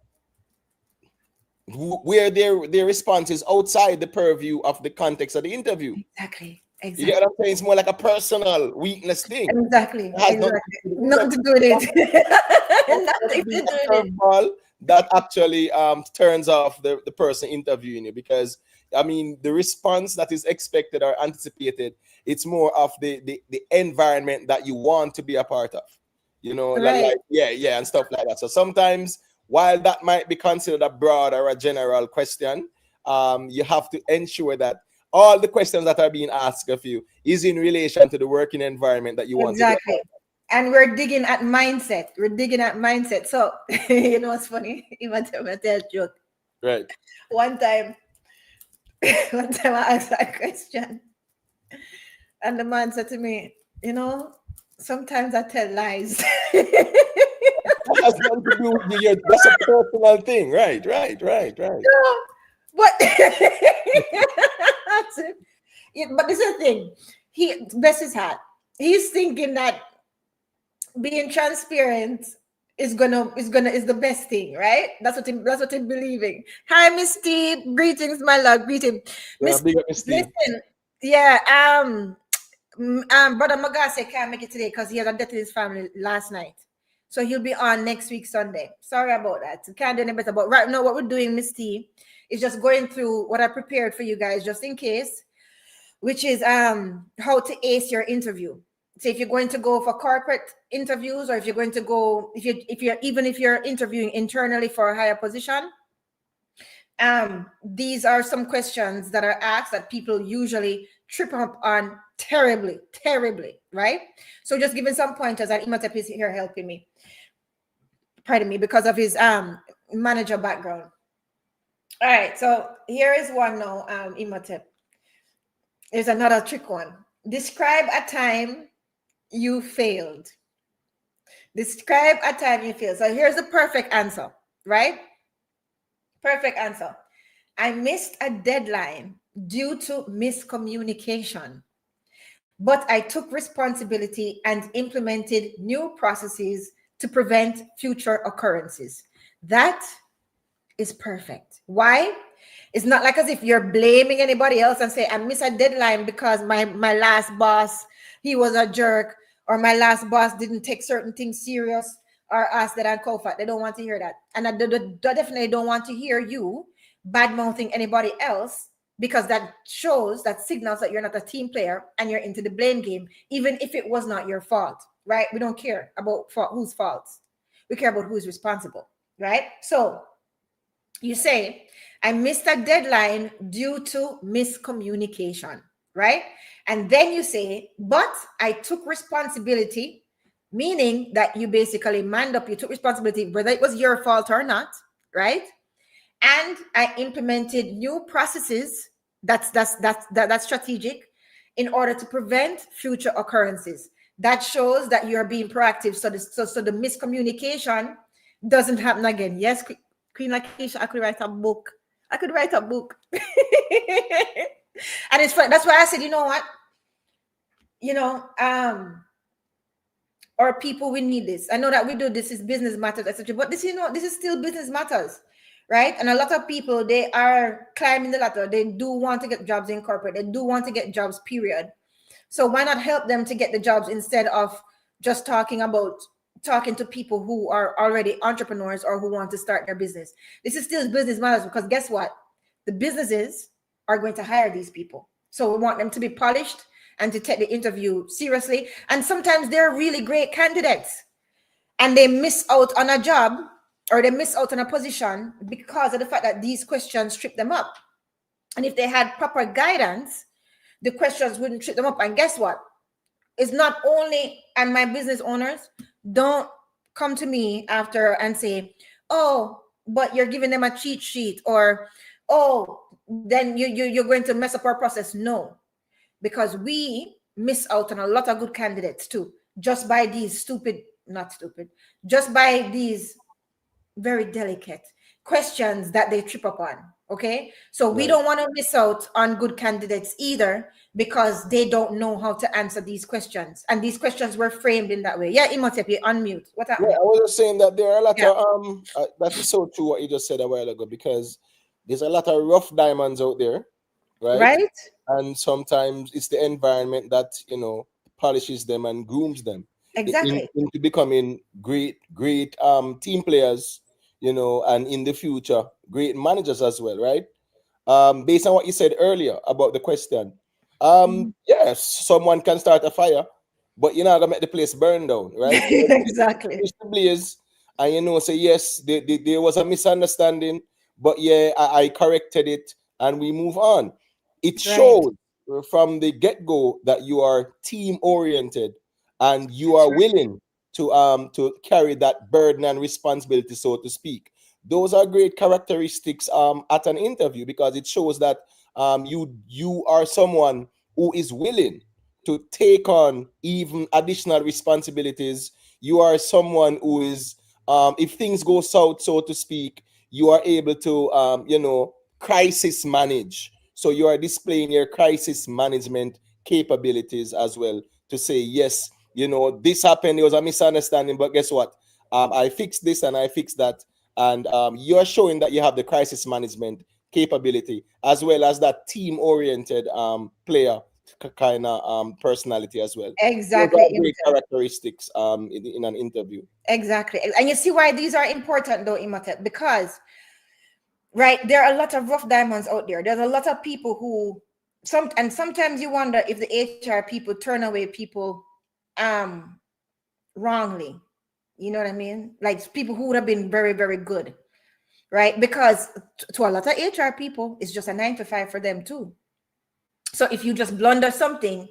Speaker 2: where their response is outside the purview of the context of the interview.
Speaker 1: Exactly.
Speaker 2: You
Speaker 1: Exactly.
Speaker 2: get what I'm saying? It's more like a personal weakness thing.
Speaker 1: Exactly.
Speaker 2: It has
Speaker 1: Exactly.
Speaker 2: nothing
Speaker 1: Nothing to do with it.
Speaker 2: to
Speaker 1: Nothing
Speaker 2: be
Speaker 1: to do
Speaker 2: a
Speaker 1: with it.
Speaker 2: curveball that actually turns off the person interviewing you, because I mean the response that is expected or anticipated, it's more of the environment that you want to be a part of,
Speaker 1: Right.
Speaker 2: like yeah and stuff like that. So sometimes, while that might be considered a broad or a general question, you have to ensure that all the questions that are being asked of you is in relation to the working environment that you want to be a
Speaker 1: Exactly.
Speaker 2: part of.
Speaker 1: And we're digging at mindset. We're digging at mindset. So you know what's funny? Even tell me a joke.
Speaker 2: Right.
Speaker 1: One time, one time I asked that question, and the man said to me, sometimes I tell lies.
Speaker 2: That has nothing to do with you. That's a personal thing. Right.
Speaker 1: But Yeah, but this is the thing. He bless his heart. He's thinking that being transparent is the best thing, right? That's what I'm believing. Hi, Miss Steve. Greetings, my love. Greeting,
Speaker 2: Yeah,
Speaker 1: Miss.
Speaker 2: big up, Miss Steve.
Speaker 1: Listen, yeah. Brother Magase can't make it today because he had a death in his family last night. So he'll be on next week, Sunday. Sorry about that. Can't do any better. But right now, what we're doing, Miss T, is just going through what I prepared for you guys just in case, which is how to ace your interview. So if you're going to go for corporate interviews, or if you're going to go, if you're interviewing internally for a higher position, these are some questions that are asked that people usually trip up on terribly, right? So just giving some pointers, and Imhotep is here helping me, pardon me, because of his manager background. All right, so here is one now, Imhotep. There's another trick one. Describe a time you failed. Describe a time you failed. So here's the perfect answer, right? Perfect answer. I missed a deadline due to miscommunication, but I took responsibility and implemented new processes to prevent future occurrences. That is perfect. Why? It's not like as if you're blaming anybody else and say, I missed a deadline because my last boss, he was a jerk, or my last boss didn't take certain things serious, or ask that I call for. They don't want to hear that. And I definitely don't want to hear you bad mouthing anybody else, because that shows, that signals that you're not a team player and you're into the blame game, even if it was not your fault, right? We don't care about whose faults. We care about who's responsible, right? So you say, I missed a deadline due to miscommunication, right? And then you say, but I took responsibility, meaning that you basically manned up, you took responsibility, whether it was your fault or not, right? And I implemented new processes that's strategic in order to prevent future occurrences. That shows that you're being proactive. So the miscommunication doesn't happen again. Yes, Queen Lakeisha, I could write a book. I could write a book. And it's fun. That's why I said, you know what? You know, or people, we need this. I know that we do this is business matters, etc. But this, this is still business matters, right? And a lot of people, they are climbing the ladder. They do want to get jobs in corporate. They do want to get jobs, period. So why not help them to get the jobs instead of just talking to people who are already entrepreneurs or who want to start their business? This is still business matters, because guess what? The businesses are going to hire these people. So we want them to be polished and to take the interview seriously. And sometimes they're really great candidates and they miss out on a job, or they miss out on a position because of the fact that these questions trip them up. And if they had proper guidance, the questions wouldn't trip them up. And guess what? It's not only, and my business owners, don't come to me after and say, oh, but you're giving them a cheat sheet, or, oh, then you're going to mess up our process. No, because we miss out on a lot of good candidates too, just by these just by these very delicate questions that they trip up on. Okay, so we don't want to miss out on good candidates either, because they don't know how to answer these questions, and these questions were framed in that way. Yeah, Imhotep, you unmute. What happened?
Speaker 2: Yeah, I was just saying that there are a lot of that is so true what you just said a while ago, because there's a lot of rough diamonds out there, right? And sometimes it's the environment that polishes them and grooms them
Speaker 1: Exactly.
Speaker 2: into becoming great team players, and in the future great managers as well, right? Based on what you said earlier about the question, yes, someone can start a fire, but you're not gonna make the place burn down, right?
Speaker 1: Exactly.
Speaker 2: Finish the blaze, and say yes, there was a misunderstanding, but yeah, I corrected it, and we move on. It shows from the get-go that you are team oriented and you are willing to carry that burden and responsibility, so to speak. Those are great characteristics at an interview, because it shows that you are someone who is willing to take on even additional responsibilities. You are someone who is, if things go south, so to speak, you are able to crisis manage, So you are displaying your crisis management capabilities as well, to say, yes, this happened, there was a misunderstanding, but guess what? I fixed this and I fixed that. And you're showing that you have the crisis management capability, as well as that team oriented player kind of personality as well. Those
Speaker 1: Exactly,
Speaker 2: are great
Speaker 1: Imhotep.
Speaker 2: characteristics in an interview.
Speaker 1: Exactly. And you see why these are important though, Imhotep, because right, there are a lot of rough diamonds out there. There's a lot of people who sometimes you wonder if the HR people turn away people um wrongly. You know what I mean? Like people who would have been very, very good, right? Because to a lot of HR people, it's just a 9 to 5 for them too. So if you just blunder something,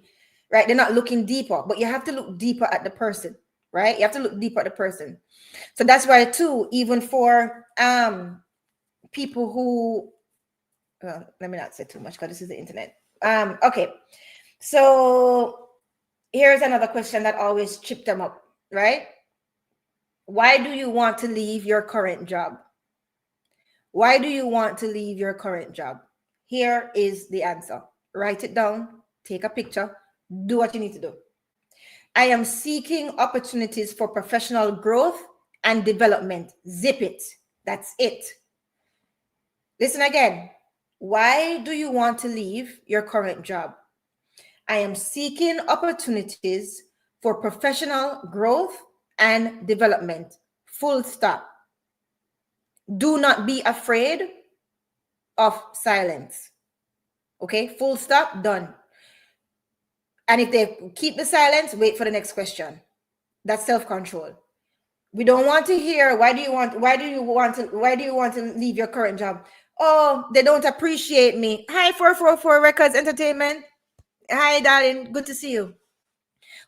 Speaker 1: right, they're not looking deeper, but you have to look deeper at the person, right? You have to look deeper at the person. So that's why too, even for people who let me not say too much because this is the internet. Okay. So here's another question that always tripped them up, right? Why do you want to leave your current job? Why do you want to leave your current job? Here is the answer. Write it down, take a picture, do what you need to do. I am seeking opportunities for professional growth and development. Zip it. That's it. Listen again. Why do you want to leave your current job? I am seeking opportunities for professional growth and development. Full stop. Do not be afraid of silence. Okay, full stop, done. And if they keep the silence, wait for the next question. That's self-control. We don't want to hear why do you want to leave your current job? Oh, they don't appreciate me. Hi, 444 Records Entertainment. Hi, darling. Good to see you.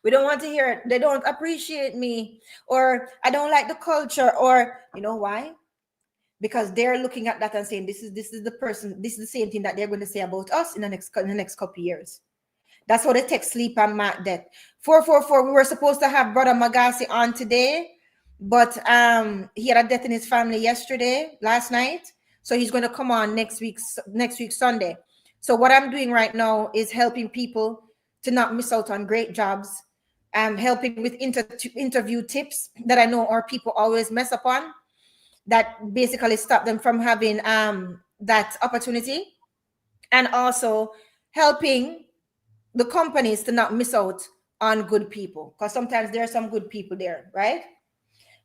Speaker 1: We don't want to hear it. They don't appreciate me, or I don't like the culture, or you know why? Because they're looking at that and saying this is the person, this is the same thing that they're going to say about us in the next couple years. That's how they take sleep and mat death. 444. We were supposed to have Brother Magasi on today, but he had a death in his family last night. So he's going to come on next week Sunday. So what I'm doing right now is helping people to not miss out on great jobs. I'm helping with interview tips that I know our people always mess up on, that basically stop them from having that opportunity, and also helping the companies to not miss out on good people, because sometimes there are some good people there, right?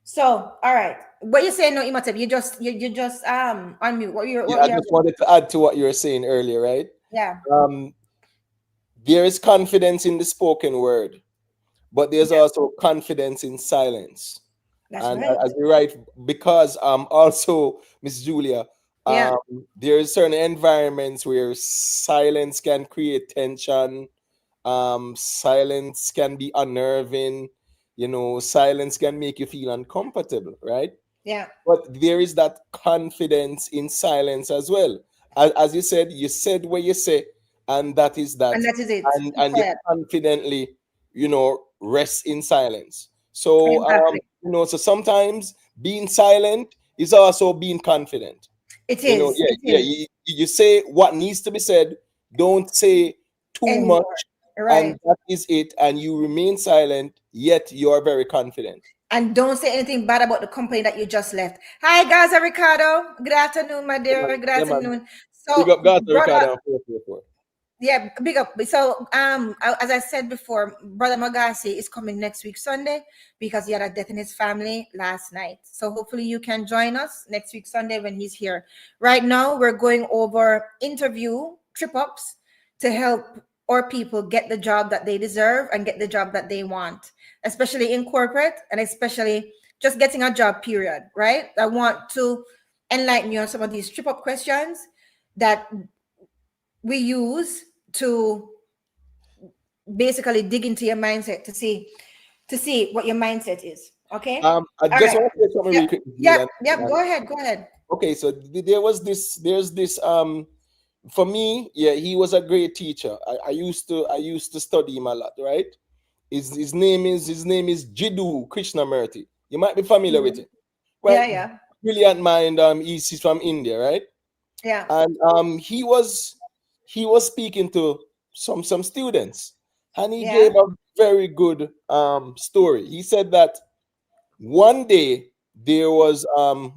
Speaker 1: So, all right, what you saying now, Imhotep? You just unmute.
Speaker 2: Yeah, I just wanted to add to what you were saying earlier, right?
Speaker 1: Yeah,
Speaker 2: There is confidence in the spoken word, but there's also confidence in silence.
Speaker 1: that's
Speaker 2: And
Speaker 1: right.
Speaker 2: as you write, because also, Miss Julia,
Speaker 1: Yeah,
Speaker 2: um, there is certain environments where silence can create tension. Silence can be unnerving. Silence can make you feel uncomfortable, right?
Speaker 1: yeah,
Speaker 2: But there is that confidence in silence as well. As you said what you say, and that is
Speaker 1: and
Speaker 2: that.
Speaker 1: that is it. Keep
Speaker 2: And you
Speaker 1: quiet.
Speaker 2: confidently, rest in silence. So,
Speaker 1: Exactly.
Speaker 2: so sometimes being silent is also being confident.
Speaker 1: It is.
Speaker 2: Yeah,
Speaker 1: It
Speaker 2: yeah.
Speaker 1: is
Speaker 2: You say what needs to be said. Don't say too much,
Speaker 1: anymore.
Speaker 2: and
Speaker 1: Right.
Speaker 2: that is it. And you remain silent, yet you are very confident.
Speaker 1: And don't say anything bad about the company that you just left. Hi, Gaza Ricardo. Good afternoon, my
Speaker 2: Yeah,
Speaker 1: dear.
Speaker 2: man.
Speaker 1: Good
Speaker 2: Yeah, man.
Speaker 1: afternoon.
Speaker 2: Big
Speaker 1: So,
Speaker 2: up, God,
Speaker 1: brother,
Speaker 2: Ricardo. And 444.
Speaker 1: yeah, big up. So, as I said before, Brother Magasi is coming next week Sunday because he had a death in his family last night. So hopefully you can join us next week Sunday when he's here. Right now, we're going over interview trip ups to help our people get the job that they deserve and get the job that they want, especially in corporate and especially just getting a job. Period. Right? I want to enlighten you on some of these trip up questions that we use to basically dig into your mindset to see what your mindset is. Okay.
Speaker 2: I
Speaker 1: All
Speaker 2: just
Speaker 1: right.
Speaker 2: want to say something
Speaker 1: Yep.
Speaker 2: really quick,
Speaker 1: Yep.
Speaker 2: Julian.
Speaker 1: Yep. Go ahead. Go ahead.
Speaker 2: Okay, so there's this for me, yeah, he was a great teacher. I used to study him a lot, right? His name is Jiddu Krishnamurti. You might be familiar with
Speaker 1: Mhm.
Speaker 2: him,
Speaker 1: Yeah.
Speaker 2: right?
Speaker 1: Yeah.
Speaker 2: Brilliant mind. He's from India, right?
Speaker 1: Yeah.
Speaker 2: And he was he was speaking to some students, and he
Speaker 1: Yeah.
Speaker 2: gave a very good story. He said that one day there was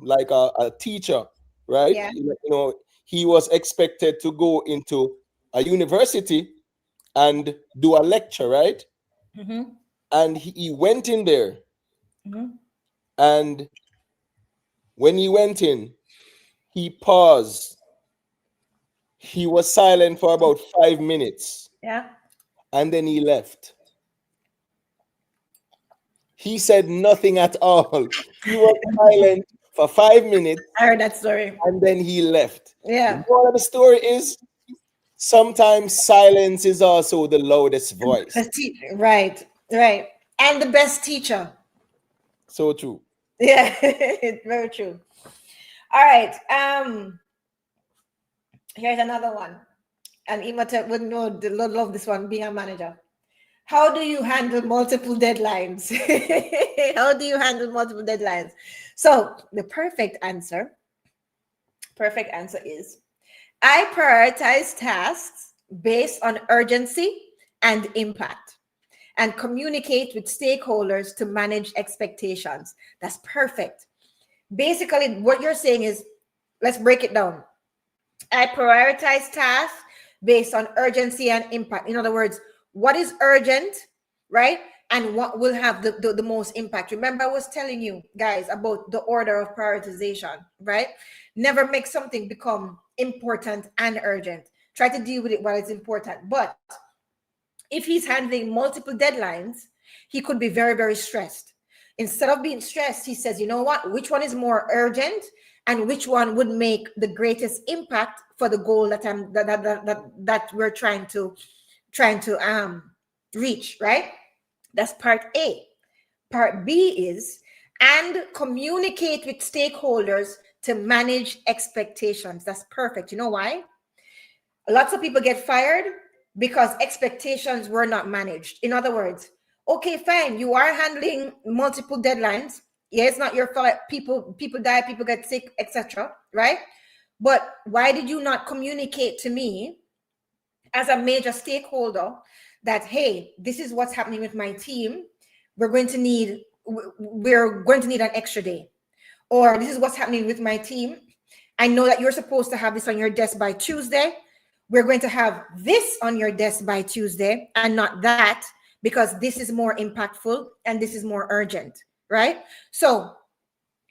Speaker 2: like a teacher, right?
Speaker 1: Yeah.
Speaker 2: He was expected to go into a university and do a lecture, right?
Speaker 1: Mm-hmm.
Speaker 2: And he went in there,
Speaker 1: Mm-hmm.
Speaker 2: and when he went in, he paused. He was silent for about 5 minutes,
Speaker 1: Yeah.
Speaker 2: and then he left. He said nothing at all. He was silent for 5 minutes,
Speaker 1: I heard that story.
Speaker 2: and then he left. The
Speaker 1: Yeah.
Speaker 2: moral of the story is sometimes silence is also the loudest voice.
Speaker 1: Best teacher. Right. Right. And the best teacher.
Speaker 2: So true.
Speaker 1: Yeah. It's very true. All right. Here's another one. And Imata would know love this one being a manager. How do you handle multiple deadlines? How do you handle multiple deadlines? So the perfect answer is I prioritize tasks based on urgency and impact and communicate with stakeholders to manage expectations. That's perfect. Basically, what you're saying is let's break it down. I prioritize tasks based on urgency and impact. In other words, what is urgent, right? And what will have the most impact. Remember, I was telling you guys about the order of prioritization, right? Never make something become important and urgent. Try to deal with it while it's important. But if he's handling multiple deadlines, he could be very, very stressed. Instead of being stressed, he says, you know what? Which one is more urgent and which one would make the greatest impact for the goal that we're trying to reach, right? That's part A. Part B is and communicate with stakeholders to manage expectations. That's perfect. You know why? Lots of people get fired because expectations were not managed. In other words, okay, fine, you are handling multiple deadlines. Yeah, it's not your fault. People die, people get sick, etc. Right? But why did you not communicate to me as a major stakeholder that hey, this is what's happening with my team. We're going to need an extra day, or this is what's happening with my team. I know that you're supposed to have this on your desk by Tuesday. We're going to have this on your desk by Tuesday and not that because this is more impactful and this is more urgent, right? So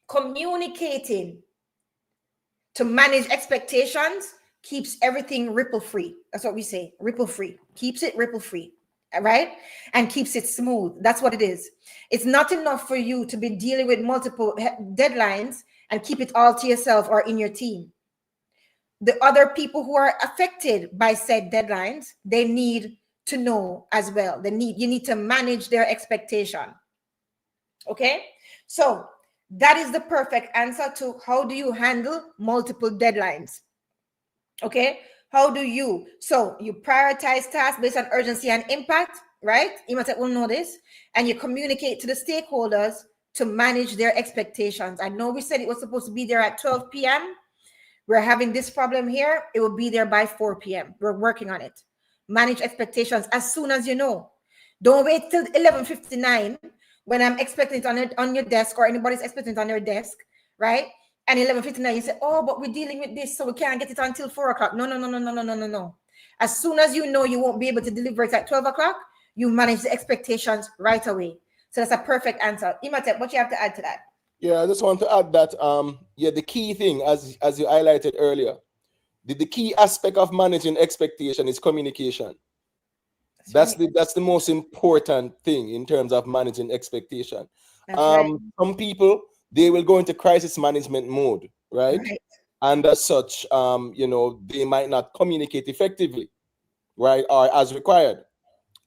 Speaker 1: communicating to manage expectations keeps everything ripple free. That's what we say, ripple free. Keeps it ripple free, right? And keeps it smooth. That's what it is. It's not enough for you to be dealing with multiple deadlines and keep it all to yourself or in your team. The other people who are affected by said deadlines, they need to know as well. You need to manage their expectation. Okay? So that is the perfect answer to how do you handle multiple deadlines. Okay, so you prioritize tasks based on urgency and impact, right? Imatet will know this, and you communicate to the stakeholders to manage their expectations. I know we said it was supposed to be there at 12 p.m. We're having this problem here. It will be there by 4 p.m. We're working on it. Manage expectations as soon as you know. Don't wait till 11:59 when I'm expecting it on your desk or anybody's expecting it on their desk, right? And 11:59, you say, oh, but we're dealing with this, so we can't get it until 4 o'clock. No, no, no, no, no, no, no, no, no. As soon as you know you won't be able to deliver it at 12 o'clock, you manage the expectations right away. So that's a perfect answer. Imatep, what you have to add to that?
Speaker 2: Yeah, I just want to add that the key thing as you highlighted earlier, the key aspect of managing expectation is communication. That's
Speaker 1: right.
Speaker 2: the most important thing in terms of managing expectation.
Speaker 1: That's right.
Speaker 2: Some people they will go into crisis management mode, right?
Speaker 1: Right.
Speaker 2: And as such, they might not communicate effectively, right, or as required.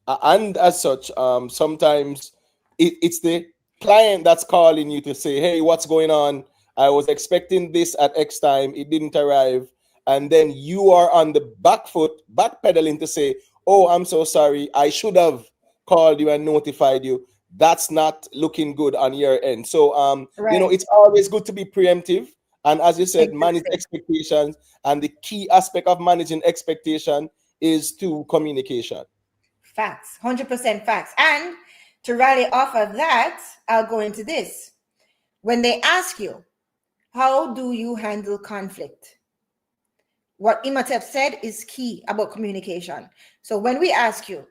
Speaker 2: And as such, sometimes it's the client that's calling you to say, hey, what's going on? I was expecting this at X time, it didn't arrive. And then you are on the back foot, backpedaling to say, oh, I'm so sorry, I should have called you and notified you. That's not looking good on your end. So
Speaker 1: Right.
Speaker 2: it's always good to be preemptive And as you said, manage
Speaker 1: Interesting.
Speaker 2: expectations. And the key aspect of managing expectation is to communication.
Speaker 1: Facts, 100% facts. And to rally off of that, I'll go into this. When they ask you, how do you handle conflict? What Imhotep said is key about communication. So when we ask you,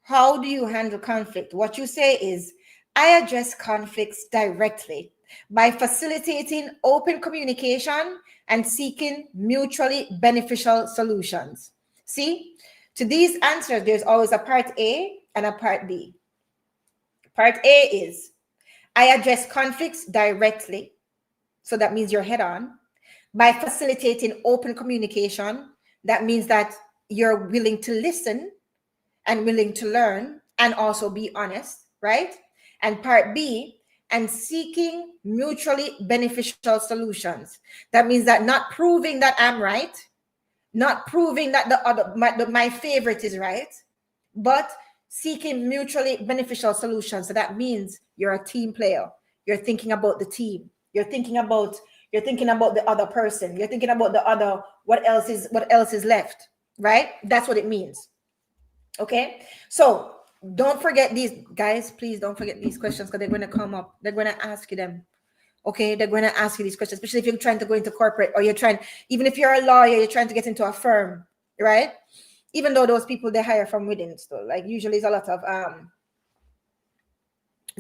Speaker 1: how do you handle conflict? What you say is, I address conflicts directly by facilitating open communication and seeking mutually beneficial solutions. See, to these answers, there's always a part A and a part B. Part A is, I address conflicts directly. So that means you're head on. By facilitating open communication, that means that you're willing to listen and willing to learn and also be honest, right? And part B, and seeking mutually beneficial solutions. That means that not proving that I'm right, not proving that my favorite is right, but seeking mutually beneficial solutions. So that means you're a team player. You're thinking about the team. You're thinking about the other person. You're thinking about the other, what else is left, right? That's what it means. Okay, so don't forget these, guys. Please don't forget these questions, because they're going to come up. They're going to ask you them. Okay, they're going to ask you these questions, especially if you're trying to go into corporate, or even if you're a lawyer, you're trying to get into a firm, right? Even though those people, they hire from within, so like usually it's a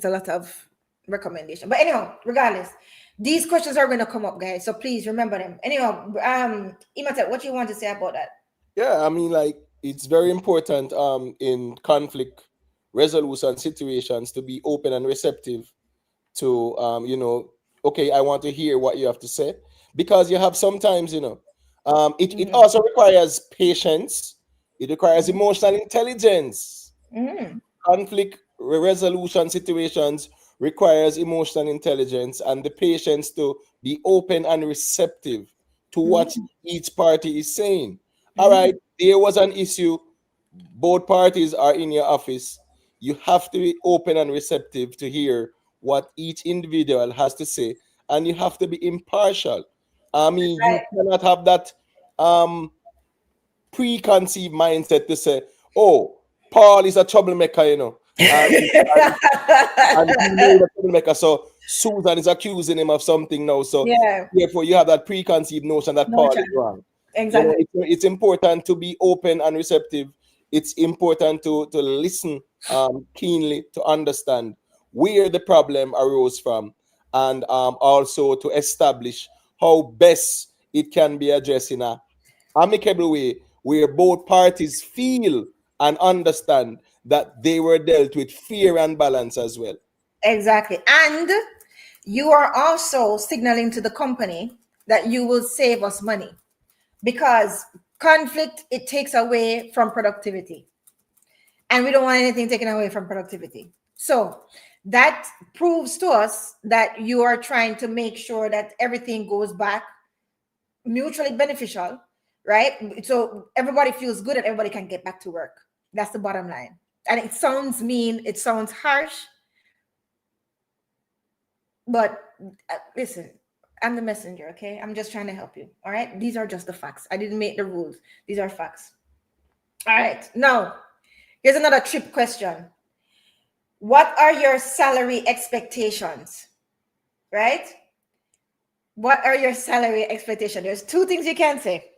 Speaker 1: lot of recommendation. But anyhow, regardless, these questions are going to come up, guys. So please remember them. Anyhow, Imhotep, what do you want to say about that?
Speaker 2: Yeah, I mean, like, it's very important in conflict resolution situations to be open and receptive to okay, I want to hear what you have to say, because you have sometimes, it also requires patience. It requires emotional intelligence. Conflict resolution situations requires emotional intelligence and the patience to be open and receptive to what each party is saying. All right, there was an issue, both parties are in your office. You have to be open and receptive to hear what each individual has to say, and you have to be impartial. I mean, you
Speaker 1: Right.
Speaker 2: cannot have that preconceived mindset to say, "Oh, Paul is a troublemaker," and he made a troublemaker. So Susan is accusing him of something now. So
Speaker 1: Yeah,
Speaker 2: therefore, you have that preconceived notion that
Speaker 1: no
Speaker 2: Paul is
Speaker 1: chance.
Speaker 2: wrong.
Speaker 1: Exactly.
Speaker 2: It's important to be open and receptive. It's important to listen keenly, to understand where the problem arose from, and also to establish how best it can be addressed in a amicable way where both parties feel and understand that they were dealt with fair and balance as well.
Speaker 1: Exactly. And you are also signaling to the company that you will save us money, because conflict, it takes away from productivity, and we don't want anything taken away from productivity. So that proves to us that you are trying to make sure that everything goes back mutually beneficial, right? So everybody feels good and everybody can get back to work. That's the bottom line. And it sounds mean, it sounds harsh, but listen, I'm the messenger, okay? I'm just trying to help you. All right, these are just the facts. I didn't make the rules, these are facts. All right, now here's another trip question. What are your salary expectations? Right? What are your salary expectations? There's two things you can say.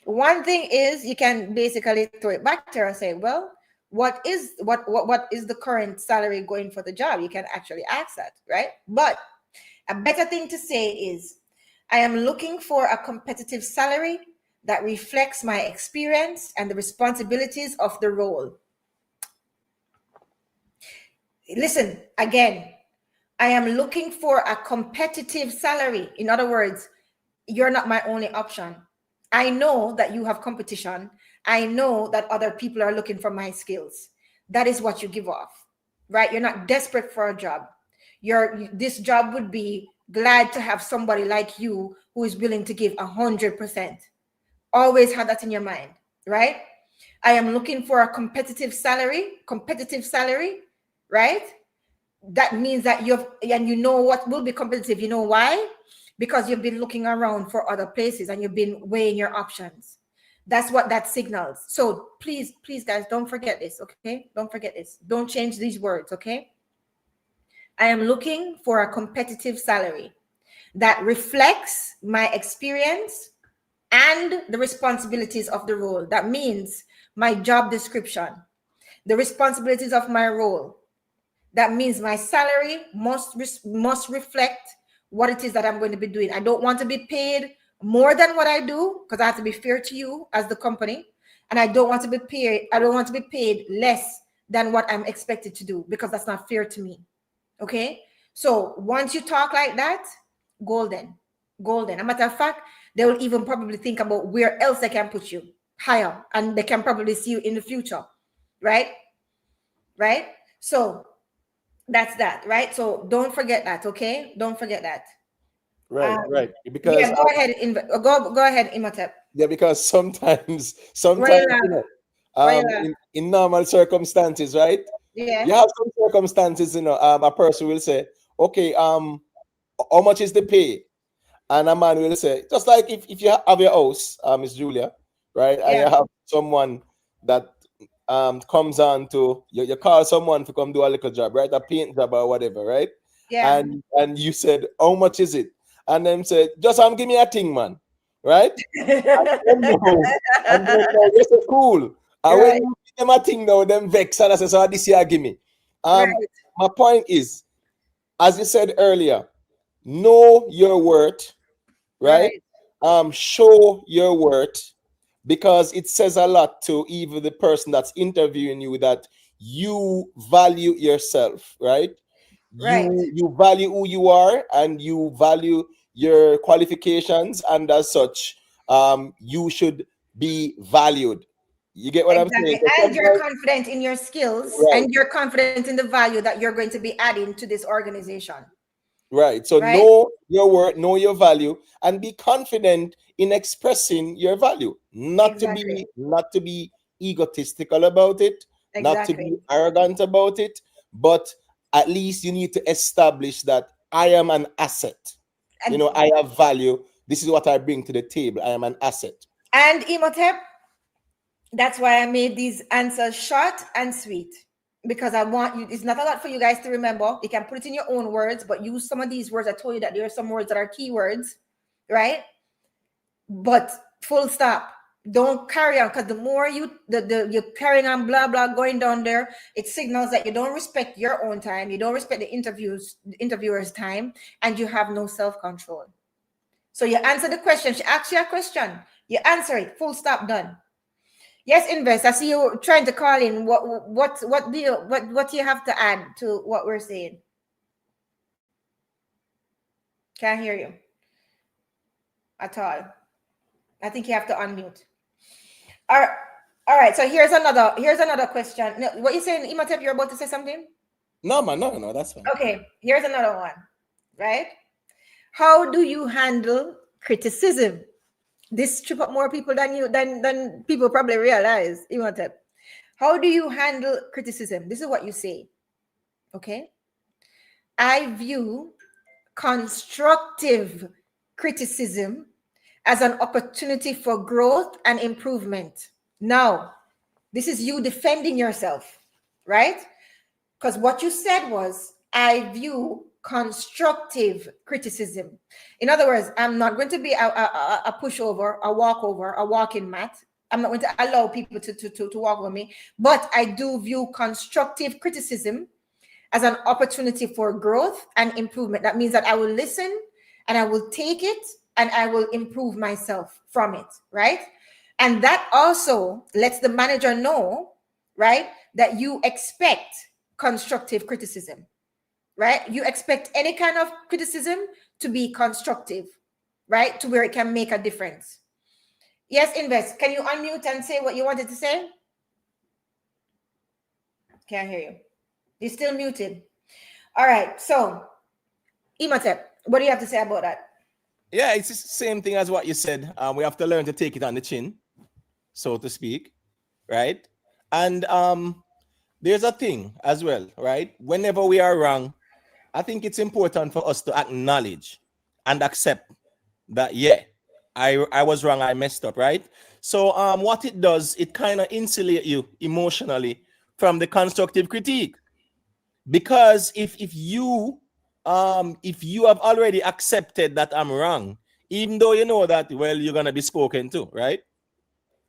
Speaker 1: One thing is, you can basically throw it back to her and say, well, what is the current salary going for the job? You can actually ask that, right? But a better thing to say is, I am looking for a competitive salary that reflects my experience and the responsibilities of the role. Listen, again, I am looking for a competitive salary. In other words, you're not my only option. I know that you have competition. I know that other people are looking for my skills. That is what you give off, right? You're not desperate for a job. This job would be glad to have somebody like you who is willing to give 100%. Always have that in your mind, right? I am looking for a competitive salary, right? That means that you know what will be competitive. You know why? because you've been looking around for other places and you've been weighing your options. That's what that signals. So please, please, guys, don't forget this, okay? Don't forget this. Don't change these words, okay? I am looking for a competitive salary that reflects my experience and the responsibilities of the role. That means my job description, the responsibilities of my role. That means my salary must reflect what it is that I'm going to be doing. I don't want to be paid more than what I do, because I have to be fair to you as the company. And I don't want to be paid less than what I'm expected to do, because that's not fair to me. Okay? So once you talk like that, golden. Golden. As a matter of fact, they will even probably think about where else they can put you higher, and they can probably see you in the future. Right? Right? So that's that, right? So don't forget that, okay? Don't forget that.
Speaker 2: Right, right.
Speaker 1: Yeah,
Speaker 2: Because
Speaker 1: go ahead, go ahead, Imhotep.
Speaker 2: yeah, because sometimes,
Speaker 1: Raila,
Speaker 2: you know,
Speaker 1: Raila.
Speaker 2: in normal circumstances, right?
Speaker 1: Yeah,
Speaker 2: You have some circumstances, you know, a person will say, okay, how much is the pay? And a man will say, just like if you have your house, Miss Julia, right? And
Speaker 1: yeah,
Speaker 2: you have someone that comes on to you call someone to come do a little job, right? A paint job or whatever, right?
Speaker 1: yeah.
Speaker 2: And you said, how much is it? And them said, just give me a thing, man, right? Them know, and then now they say, cool. And when
Speaker 1: Right,
Speaker 2: you give them a thing now, them vex and I say, so this year give me.
Speaker 1: right,
Speaker 2: My point is, as you said earlier, know your worth, right?
Speaker 1: right.
Speaker 2: Show your worth, because it says a lot to even the person that's interviewing you that you value yourself, right?
Speaker 1: Right.
Speaker 2: You value who you are, and you value your qualifications, and as such, you should be valued. You get what I'm saying?
Speaker 1: Exactly.
Speaker 2: So
Speaker 1: And you're
Speaker 2: sometimes,
Speaker 1: confident in your skills,
Speaker 2: right.
Speaker 1: and you're confident in the value that you're going to be adding to this organization.
Speaker 2: Right. So
Speaker 1: Right?
Speaker 2: know your worth, know your value, and be confident in expressing your value.
Speaker 1: Exactly.
Speaker 2: Not to be egotistical about it, not to
Speaker 1: Exactly.
Speaker 2: be arrogant about it, but at least you need to establish that I am an asset. You
Speaker 1: And
Speaker 2: know, I have value. This is what I bring to the table. I am an asset.
Speaker 1: Imhotep, that's why I made these answers short and sweet, because I want you, it's not a lot for you guys to remember. You can put it in your own words, but use some of these words. I told you that there are some words that are keywords, right? But full stop. Don't carry on, because the more you're carrying on, blah blah, going down there, it signals that you don't respect your own time, you don't respect the interviewer's time, and you have no self-control. So you answer the question. She asks you a question, you answer it, full stop, done. Yes, Invest. I see you trying to call in. What do you have to add to what we're saying? Can't hear you at all. I think you have to unmute. All right. All right. So here's another question. No, what you saying, Imhotep? You're about to say something?
Speaker 2: No, man, no, that's fine.
Speaker 1: Okay. Here's another one. Right? How do you handle criticism? This trip up more people than people probably realize, Imhotep. How do you handle criticism? This is what you say. Okay. I view constructive criticism as an opportunity for growth and improvement. Now, this is you defending yourself, right? Because what you said was, I view constructive criticism. In other words, I'm not going to be a pushover, a walkover, a walking mat. I'm not going to allow people to walk with me, but I do view constructive criticism as an opportunity for growth and improvement. That means that I will listen and I will take it and I will improve myself from it, right? And that also lets the manager know, right, that you expect constructive criticism, right? You expect any kind of criticism to be constructive, right? To where it can make a difference. Yes, Invest. Can you unmute and say what you wanted to say? Can't hear you. You're still muted. All right. So, Imhotep, what do you have to say about that?
Speaker 2: Yeah, it's the same thing as what you said. We have to learn to take it on the chin, so to speak, right? And there's a thing as well, right? Whenever we are wrong, I think it's important for us to acknowledge and accept that, yeah, I was wrong, I messed up, right? So what it does, it kind of insulate you emotionally from the constructive critique. Because if you have already accepted that I'm wrong, even though you know that, well, you're gonna be spoken to, right?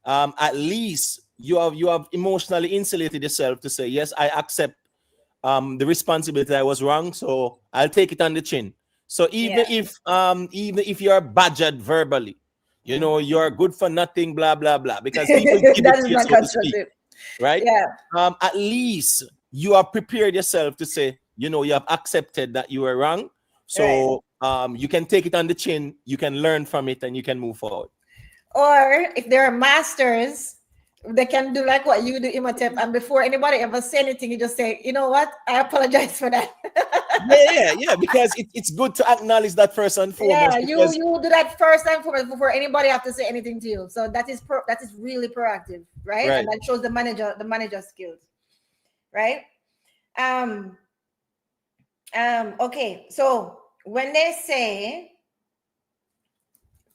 Speaker 2: At least you have emotionally insulated yourself to say, yes, I accept the responsibility, I was wrong, so I'll take it on the chin. So even if you're badgered verbally, you're good for nothing, blah blah blah, because people give it
Speaker 1: That
Speaker 2: to
Speaker 1: is
Speaker 2: you,
Speaker 1: not
Speaker 2: so to speak,
Speaker 1: constructive.
Speaker 2: right?
Speaker 1: Yeah.
Speaker 2: At least you have prepared yourself to say, you have accepted that you were wrong, so you can take it on the chin, you can learn from it, and you can move forward.
Speaker 1: Or if there are masters, they can do like what you do, Imhotep, and before anybody ever say anything, you just say, you know what, I apologize for that.
Speaker 2: Yeah, because it's good to acknowledge that first and
Speaker 1: Yeah,
Speaker 2: foremost,
Speaker 1: you
Speaker 2: because
Speaker 1: do that first and foremost before anybody have to say anything to you. So that is really proactive, right?
Speaker 2: right.
Speaker 1: And that shows the manager skills, right? Um okay, so when they say,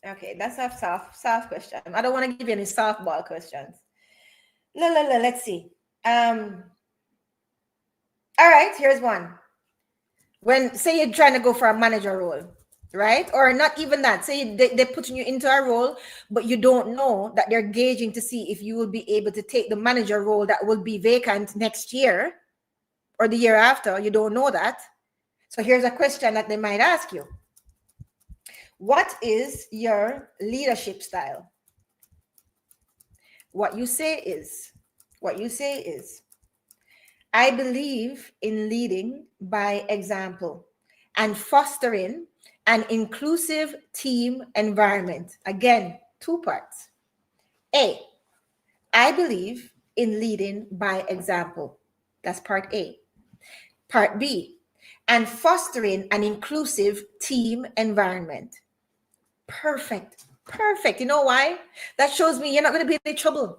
Speaker 1: okay, that's a soft question. I don't want to give you any softball questions. Let's see. All right, here's one. When, say you're trying to go for a manager role, right? Or not even that. Say they're putting you into a role, but you don't know that they're gauging to see if you will be able to take the manager role that will be vacant next year or the year after. You don't know that. So here's a question that they might ask you. What is your leadership style? What you say is, I believe in leading by example and fostering an inclusive team environment. Again, two parts. A, I believe in leading by example. That's part A. Part B, and fostering an inclusive team environment. Perfect. You know why? That shows me you're not going to be in trouble.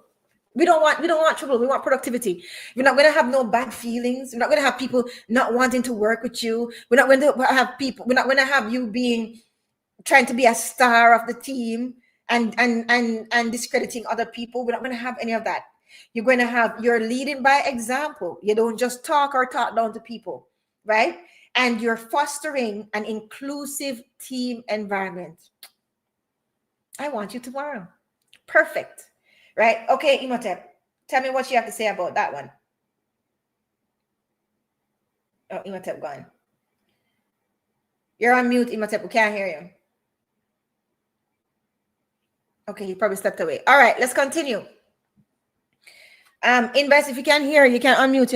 Speaker 1: We don't want trouble. We want productivity. We're not going to have no bad feelings. We're not going to have people not wanting to work with you. We're not going to have people. We're not going to have you being trying to be a star of the team and discrediting other people. We're not going to have any of that. You're leading by example. You don't just talk down to people, right? And you're fostering an inclusive team environment. I want you tomorrow. Perfect. Right? Okay, Imhotep, tell me what you have to say about that one. Oh, Imhotep gone. You're on mute, Imhotep. We can't hear you. Okay, he probably stepped away. All right, let's continue. Invest, if you can't hear, you can unmute,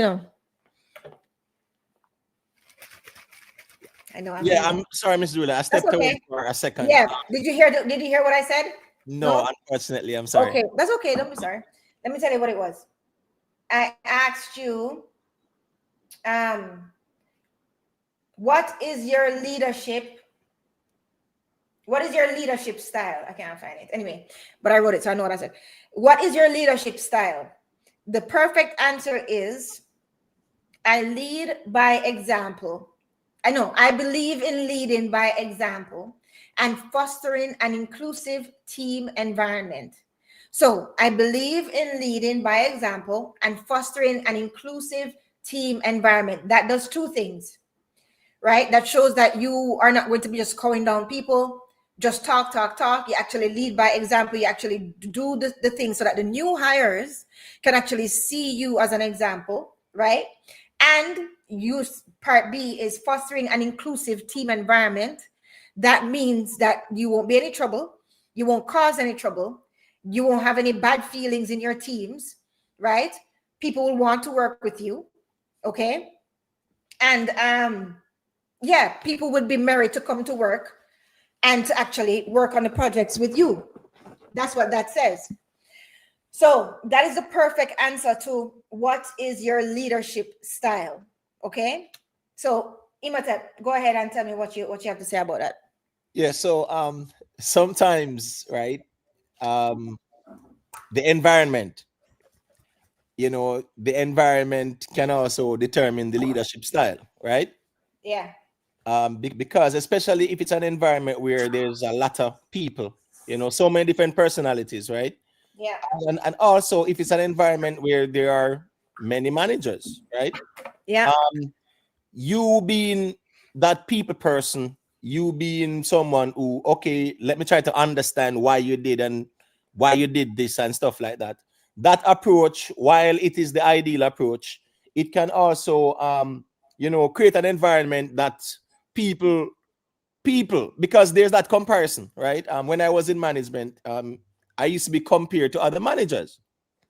Speaker 1: I know.
Speaker 2: I'm sorry, Miss Dula. I stepped away for a second.
Speaker 1: Yeah. Did you hear what I said?
Speaker 2: No, unfortunately, I'm sorry.
Speaker 1: Okay, that's okay. Don't be sorry. Let me tell you what it was. I asked you, what is your leadership style? I can't find it. Anyway, but I wrote it, so I know what I said. What is your leadership style? The perfect answer is, I lead by example. I believe in leading by example and fostering an inclusive team environment. So I believe in leading by example and fostering an inclusive team environment. That does two things, right? That shows that you are not going to be just calling down people, just talk. You actually lead by example. You actually do the things so that the new hires can actually see you as an example, right? And part B is fostering an inclusive team environment. That means that you won't be any trouble. You won't cause any trouble. You won't have any bad feelings in your teams, right? People will want to work with you, okay? And people would be merry to come to work and to actually work on the projects with you. That's what that says. So that is the perfect answer to what is your leadership style. Okay. So Imhotep, go ahead and tell me what you have to say about that.
Speaker 2: Yeah. So sometimes, right, the environment, the environment can also determine the leadership style, right?
Speaker 1: Yeah.
Speaker 2: Because especially if it's an environment where there's a lot of people, you know, so many different personalities, right?
Speaker 1: Yeah.
Speaker 2: And also if it's an environment where there are many managers, right?
Speaker 1: Yeah.
Speaker 2: Um, you being that people person, you being someone who, okay, let me try to understand why you did and why you did this and stuff like that. That approach, while it is the ideal approach, it can also, you know, create an environment that people, because there's that comparison, right? When I was in management, I used to be compared to other managers,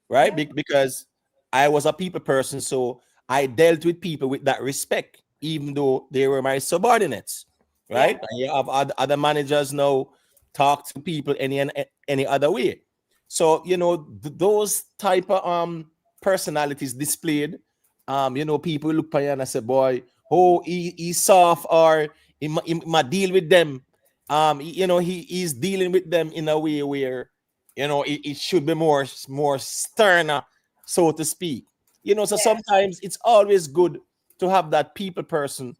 Speaker 2: right?
Speaker 1: Yeah.
Speaker 2: Because I was a people person, so I dealt with people with that respect, even though they were my subordinates,
Speaker 1: Yeah.
Speaker 2: right? And you have other managers now talk to people any other way. So you know those type of personalities displayed. You know, people look at you and I say, "Boy, oh, he's soft," or he might deal with them. You know, he's dealing with them in a way where you know it should be more sterner, so to speak. You know, so
Speaker 1: Yes.
Speaker 2: sometimes it's always good to have that people person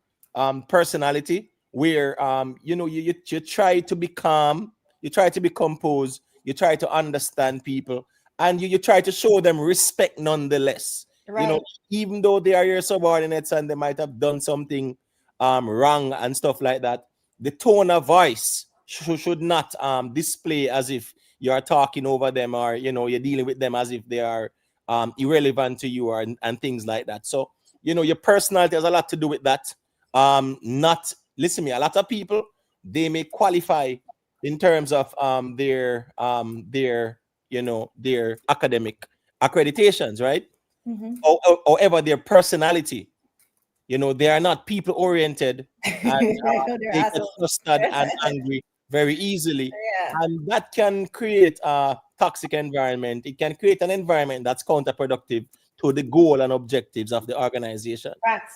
Speaker 2: personality where you know you try to be calm, you try to be composed, you try to understand people, and you try to show them respect nonetheless. You know,
Speaker 1: Right.
Speaker 2: even though they are your subordinates and they might have done something wrong and stuff like that, the tone of voice should not display as if you are talking over them, or you know you're dealing with them as if they are irrelevant to you, or and things like that. So you know your personality has a lot to do with that. Not listen to me, a lot of people, they may qualify in terms of their you know their academic accreditations, right?
Speaker 1: Mm-hmm.
Speaker 2: However, their personality, you know, they are not people oriented, and
Speaker 1: No, they're
Speaker 2: they get
Speaker 1: assholes.
Speaker 2: frustrated and angry very easily.
Speaker 1: Yeah.
Speaker 2: And that can create a toxic environment. It can create an environment that's counterproductive to the goal and objectives of the organization.
Speaker 1: Facts.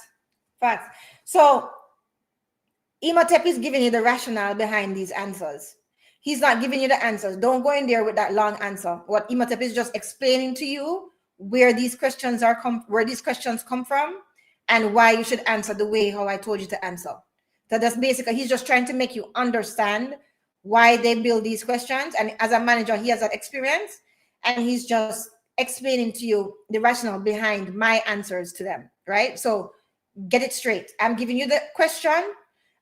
Speaker 1: Facts. So Imhotep is giving you the rationale behind these answers. He's not giving you the answers. Don't go in there with that long answer. What Imhotep is just explaining to you where these questions come from, and why you should answer the way how I told you to answer. So that's basically, he's just trying to make you understand why they build these questions. And as a manager, he has that experience, and he's just explaining to you the rationale behind my answers to them. Right? So get it straight. I'm giving you the question,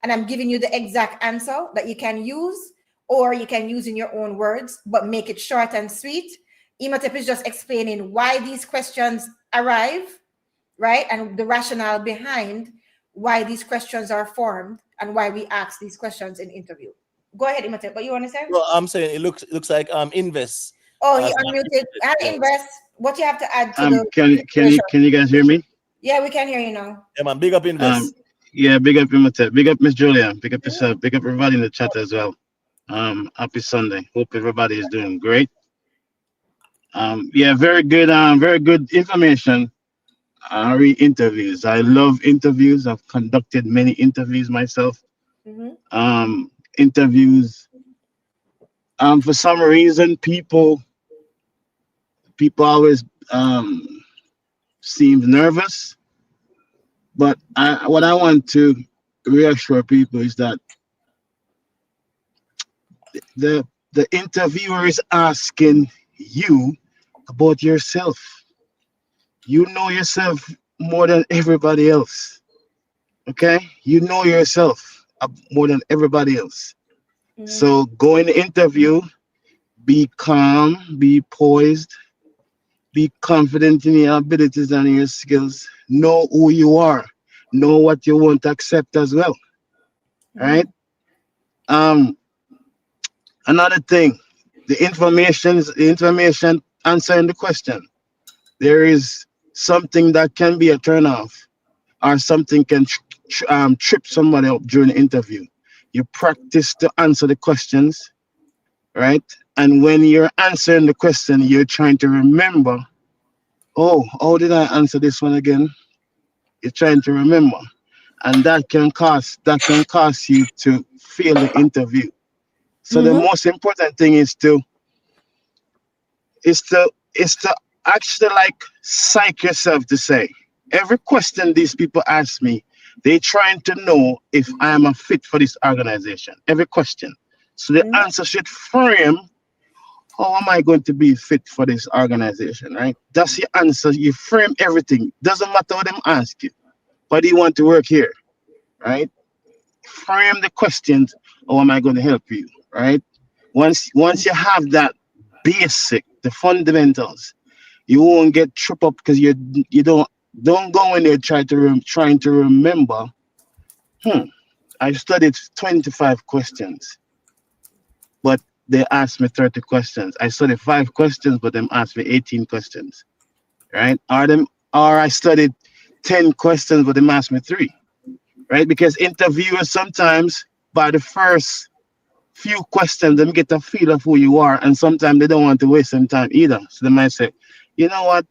Speaker 1: and I'm giving you the exact answer that you can use, or you can use in your own words, but make it short and sweet. Imhotep is just explaining why these questions arrive, right? And the rationale behind why these questions are formed and why we ask these questions in interview. Go ahead, Imhotep. What you want to say?
Speaker 2: Well, I'm saying it looks like Invest
Speaker 1: Oh, he
Speaker 2: has
Speaker 1: unmuted. And
Speaker 2: yes.
Speaker 1: Invest, what you have to add to the
Speaker 3: Can you guys hear me?
Speaker 1: Yeah, we can hear you now.
Speaker 2: Yeah, man, big up
Speaker 3: Um,
Speaker 2: Invest.
Speaker 3: yeah, big up Imhotep, big up Miss Julia, big up yourself, big up everybody in the chat as well. Happy Sunday. Hope everybody is doing great. Yeah, very good information. Re interviews. I love interviews. I've conducted many interviews myself.
Speaker 1: Mm-hmm.
Speaker 3: Interviews. For some reason, people always seem nervous. But what I want to reassure people is that the the interviewer is asking you about yourself. You know yourself more than everybody else. Okay, you know yourself more than everybody else.
Speaker 1: Mm-hmm.
Speaker 3: So go in the interview, be calm, be poised, be confident in your abilities and your skills. Know who you are. Know what you want to accept as well.
Speaker 1: Mm-hmm.
Speaker 3: Right. Um. Another thing, the information answering the question. There is something that can be a turnoff, or something can trip somebody up during the interview. You practice to answer the questions, right? And when you're answering the question, you're trying to remember, oh, how did I answer this one again? You're trying to remember. And that can cause you to fail the interview. So the
Speaker 1: Mm-hmm.
Speaker 3: most important thing is to actually like psych yourself to say every question these people ask me, They're trying to know if I am a fit for this organization. Every question. So the answer should frame how am I going to be fit for this organization, right? That's your answer. You frame everything. Doesn't matter what them ask you. Why do you want to work here, right? Frame the questions. How am I going to help you, right? Once you have that basic, the fundamentals, you won't get tripped up because you don't go in there trying to remember. I studied 25 questions, but they asked me 30 questions. I studied 5 questions, but them asked me 18 questions, right? Or I studied 10 questions, but them asked me 3, right? Because interviewers sometimes by the first few questions, them get a feel of who you are, and sometimes they don't want to waste some time either. So they might say, you know what,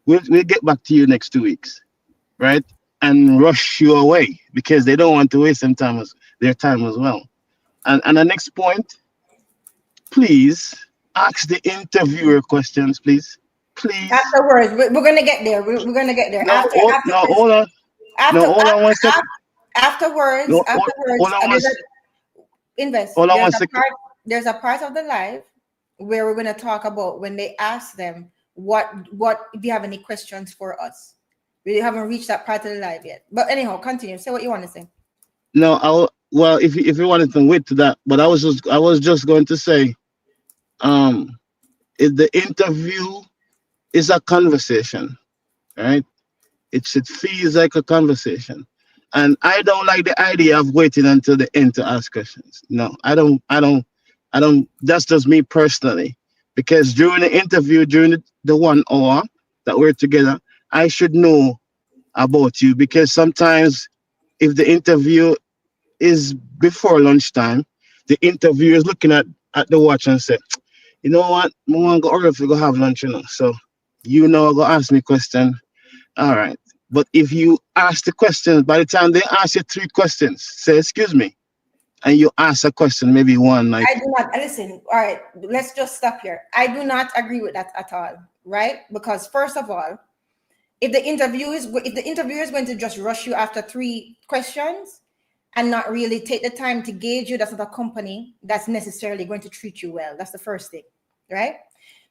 Speaker 3: we'll get back to you next 2 weeks, right? And rush you away because they don't want to waste their time as well. And the next point, please ask the interviewer questions, please. Please.
Speaker 1: Afterwards, we're gonna get there. We're gonna get there.
Speaker 3: No, no, hold on. No, hold on 1 second.
Speaker 1: Afterwards,
Speaker 3: No, hold on one second. Hold on 1 second.
Speaker 1: There's a part of the live where we're gonna talk about when they ask them what if you have any questions for us. We haven't reached that part of the live yet. But anyhow, continue. Say what you want to say.
Speaker 3: No, well, if you wanted to wait to that, but I was just going to say, if the interview is a conversation, right? It feels like a conversation, and I don't like the idea of waiting until the end to ask questions. No, I don't. That's just me personally, because during the interview, during the 1 hour that we're together, I should know about you, because sometimes if the interview is before lunchtime, the interviewer is looking at the watch and say, you know what, I want to go early if we go have lunch, So, go ask me a question. All right. But if you ask the questions, by the time they ask you 3 questions, say, excuse me, and you ask a question, maybe one.
Speaker 1: I do not, listen, all right, let's just stop here. I do not agree with that at all, right? Because first of all, if the interviewer is going to just rush you after 3 questions and not really take the time to gauge you, that's not a company that's necessarily going to treat you well. That's the first thing, right?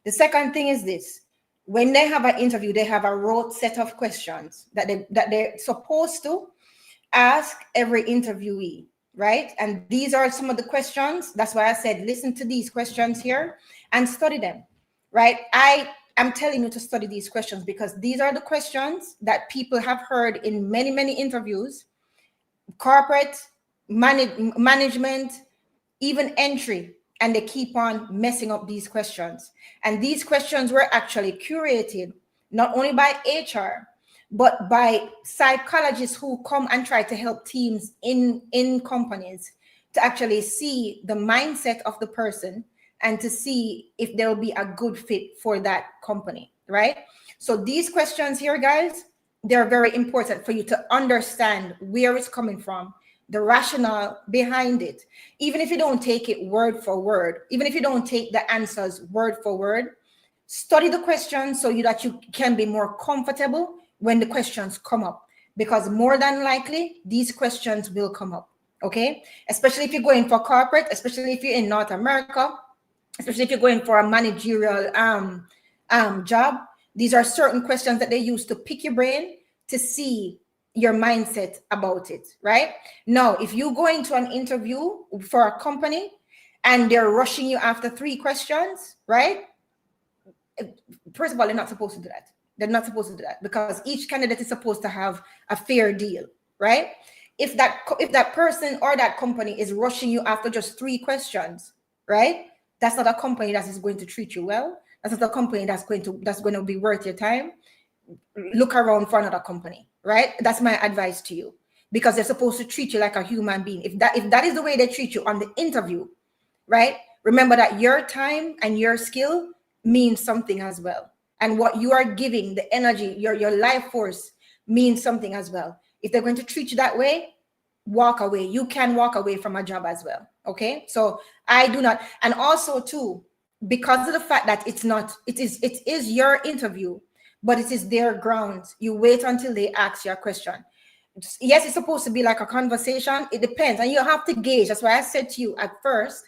Speaker 1: The second thing is this. When they have an interview, they have a rote set of questions that they're supposed to ask every interviewee, right? And these are some of the questions. That's why I said, listen to these questions here and study them, right? I'm telling you to study these questions because these are the questions that people have heard in many, many interviews, corporate, management, even entry, and they keep on messing up these questions. And these questions were actually curated not only by HR, but by psychologists who come and try to help teams in companies to actually see the mindset of the person and to see if there will be a good fit for that company, right? So these questions here, guys, they're very important for you to understand where it's coming from, the rationale behind it. Even if you don't take it word for word, even if you don't take the answers word for word, study the questions so that you can be more comfortable when the questions come up, because more than likely these questions will come up, okay? Especially if you're going for corporate, especially if you're in North America, especially if you're going for a managerial job. These are certain questions that they use to pick your brain to see your mindset about it, right? Now, if you go into an interview for a company and they're rushing you after 3 questions, right? First of all, they're not supposed to do that. They're not supposed to do that because each candidate is supposed to have a fair deal, right? If that person or that company is rushing you after just 3 questions, right? That's not a company that is going to treat you well. That's not a company that's going to be worth your time. Look around for another company, right? That's my advice to you, because they're supposed to treat you like a human being. If that is the way they treat you on the interview, right? Remember that your time and your skill means something as well. And what you are giving, the energy, your life force means something as well. If they're going to treat you that way, walk away. You can walk away from a job as well. Okay. So I do not. And also too, because of the fact that it is your interview, but it is their grounds. You wait until they ask you a question. yes, it's supposed to be like a conversation. It depends, and you have to gauge. That's why I said to you at first,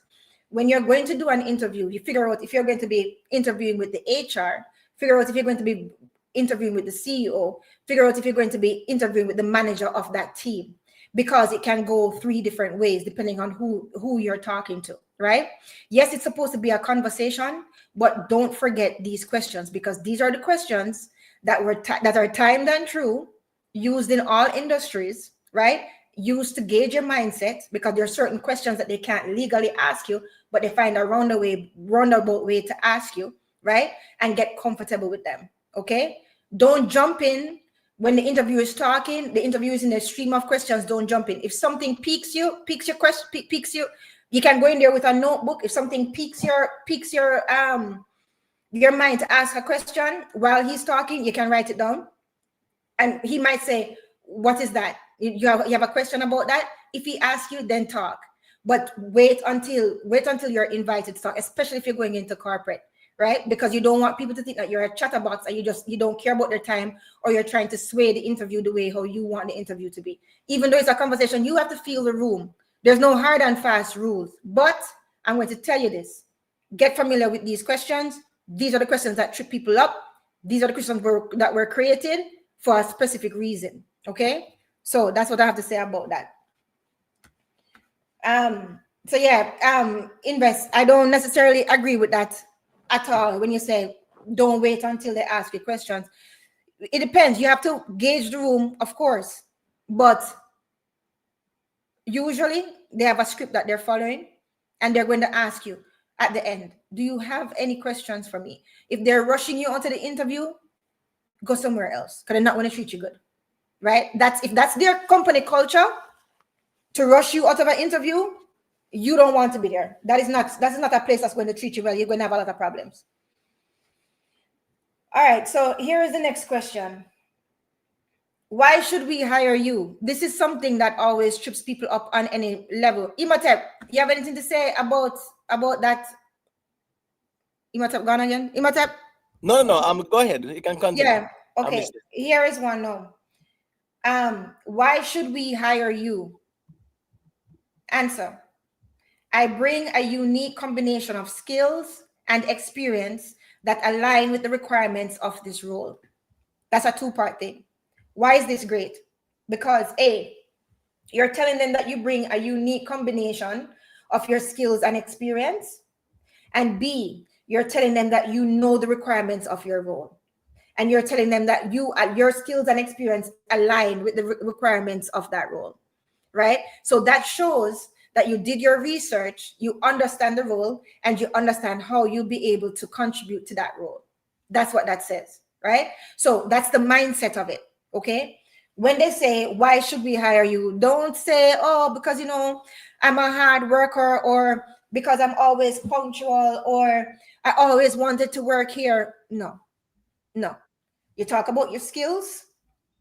Speaker 1: when you're going to do an interview, you figure out if you're going to be interviewing with the HR, figure out if you're going to be interviewing with the CEO, figure out if you're going to be interviewing with the manager of that team, because it can go 3 different ways depending on who you're talking to, right? Yes, it's supposed to be a conversation, but don't forget these questions, because these are the questions that are timed and true, used in all industries, right? Used to gauge your mindset, because there are certain questions that they can't legally ask you, but they find a roundabout way to ask you, right? And get comfortable with them. Okay, don't jump in when the interviewer is talking. The interviewer is in a stream of questions. Don't jump in. If something piques you, you can go in there with a notebook. If something piques your mind to ask a question while he's talking, you can write it down. And he might say, what is that? You have a question about that? If he asks you, then talk. But wait until you're invited to talk, especially if you're going into corporate, right? Because you don't want people to think that you're a chatterbox and you don't care about their time, or you're trying to sway the interview the way how you want the interview to be. Even though it's a conversation, you have to feel the room. There's no hard and fast rules. But I'm going to tell you this. Get familiar with these questions. These are the questions that trip people up. These are the questions that were created for a specific reason. Okay? So that's what I have to say about that. So yeah, invest. I don't necessarily agree with that at all. When you say don't wait until they ask you questions, it depends. You have to gauge the room, of course, but usually they have a script that they're following, and they're going to ask you at the end, do you have any questions for me? If they're rushing you onto the interview, go somewhere else, because they're not going to treat you good, right? If that's their company culture, to rush you out of an interview, you don't want to be there. That is not a place that's going to treat you well. You're going to have a lot of problems. All right, so here is the next question. Why should we hire you? This is something that always trips people up on any level. Imhotep, you have anything to say about that? Imhotep gone again? Imhotep?
Speaker 2: No. Go ahead. You can continue.
Speaker 1: Yeah. Okay. Here is one now. Why should we hire you? Answer. I bring a unique combination of skills and experience that align with the requirements of this role. That's a 2-part thing. Why is this great? Because A, you're telling them that you bring a unique combination of your skills and experience. And B, you're telling them that you know the requirements of your role. And you're telling them that your skills and experience align with the requirements of that role, right? So that shows that you did your research, you understand the role, and you understand how you'll be able to contribute to that role. That's what that says, right? So that's the mindset of it, okay? When they say, why should we hire you? Don't say, oh, because, I'm a hard worker, or because I'm always punctual, or I always wanted to work here. No. You talk about your skills,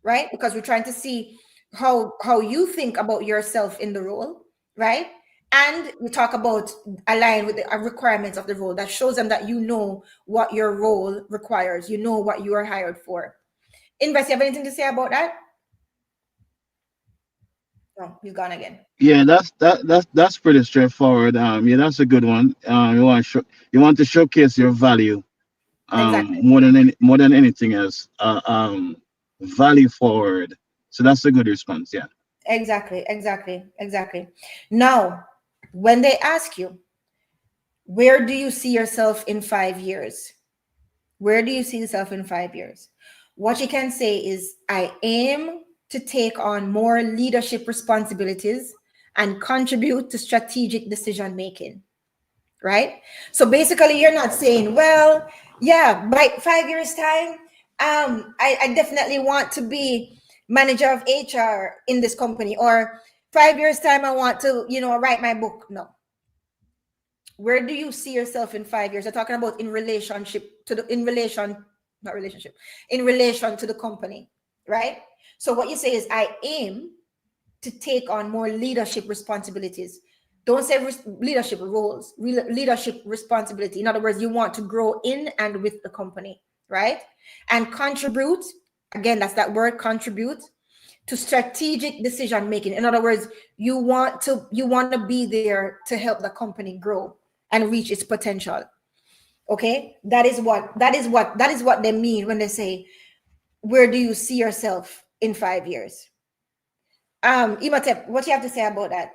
Speaker 1: right? Because we're trying to see how you think about yourself in the role, right? And we talk about align with the requirements of the role. That shows them that you know what your role requires. You know what you are hired for. Invest, you have anything to say about that? No, he's gone again.
Speaker 3: Yeah, that's pretty straightforward. Yeah, that's a good one. You want to showcase your value,
Speaker 1: Exactly.
Speaker 3: more than anything else. Value forward. So that's a good response. Yeah.
Speaker 1: Exactly. Now, when they ask you, where do you see yourself in 5 years? Where do you see yourself in 5 years? What you can say is, I aim to take on more leadership responsibilities and contribute to strategic decision making, right? So basically, you're not saying, well, yeah, by 5 years time, I definitely want to be manager of HR in this company, or 5 years time, I want to, write my book. No. Where do you see yourself in 5 years? You're talking about in relation to the company, right? So what you say is, I aim to take on more leadership responsibilities. Don't say leadership roles, leadership responsibility. In other words, you want to grow in and with the company, right? And contribute, again, that's that word, contribute, to strategic decision making. In other words, you want to be there to help the company grow and reach its potential. Okay, that is what they mean when they say, where do you see yourself in 5 years? Imhotep, what you have to say about that?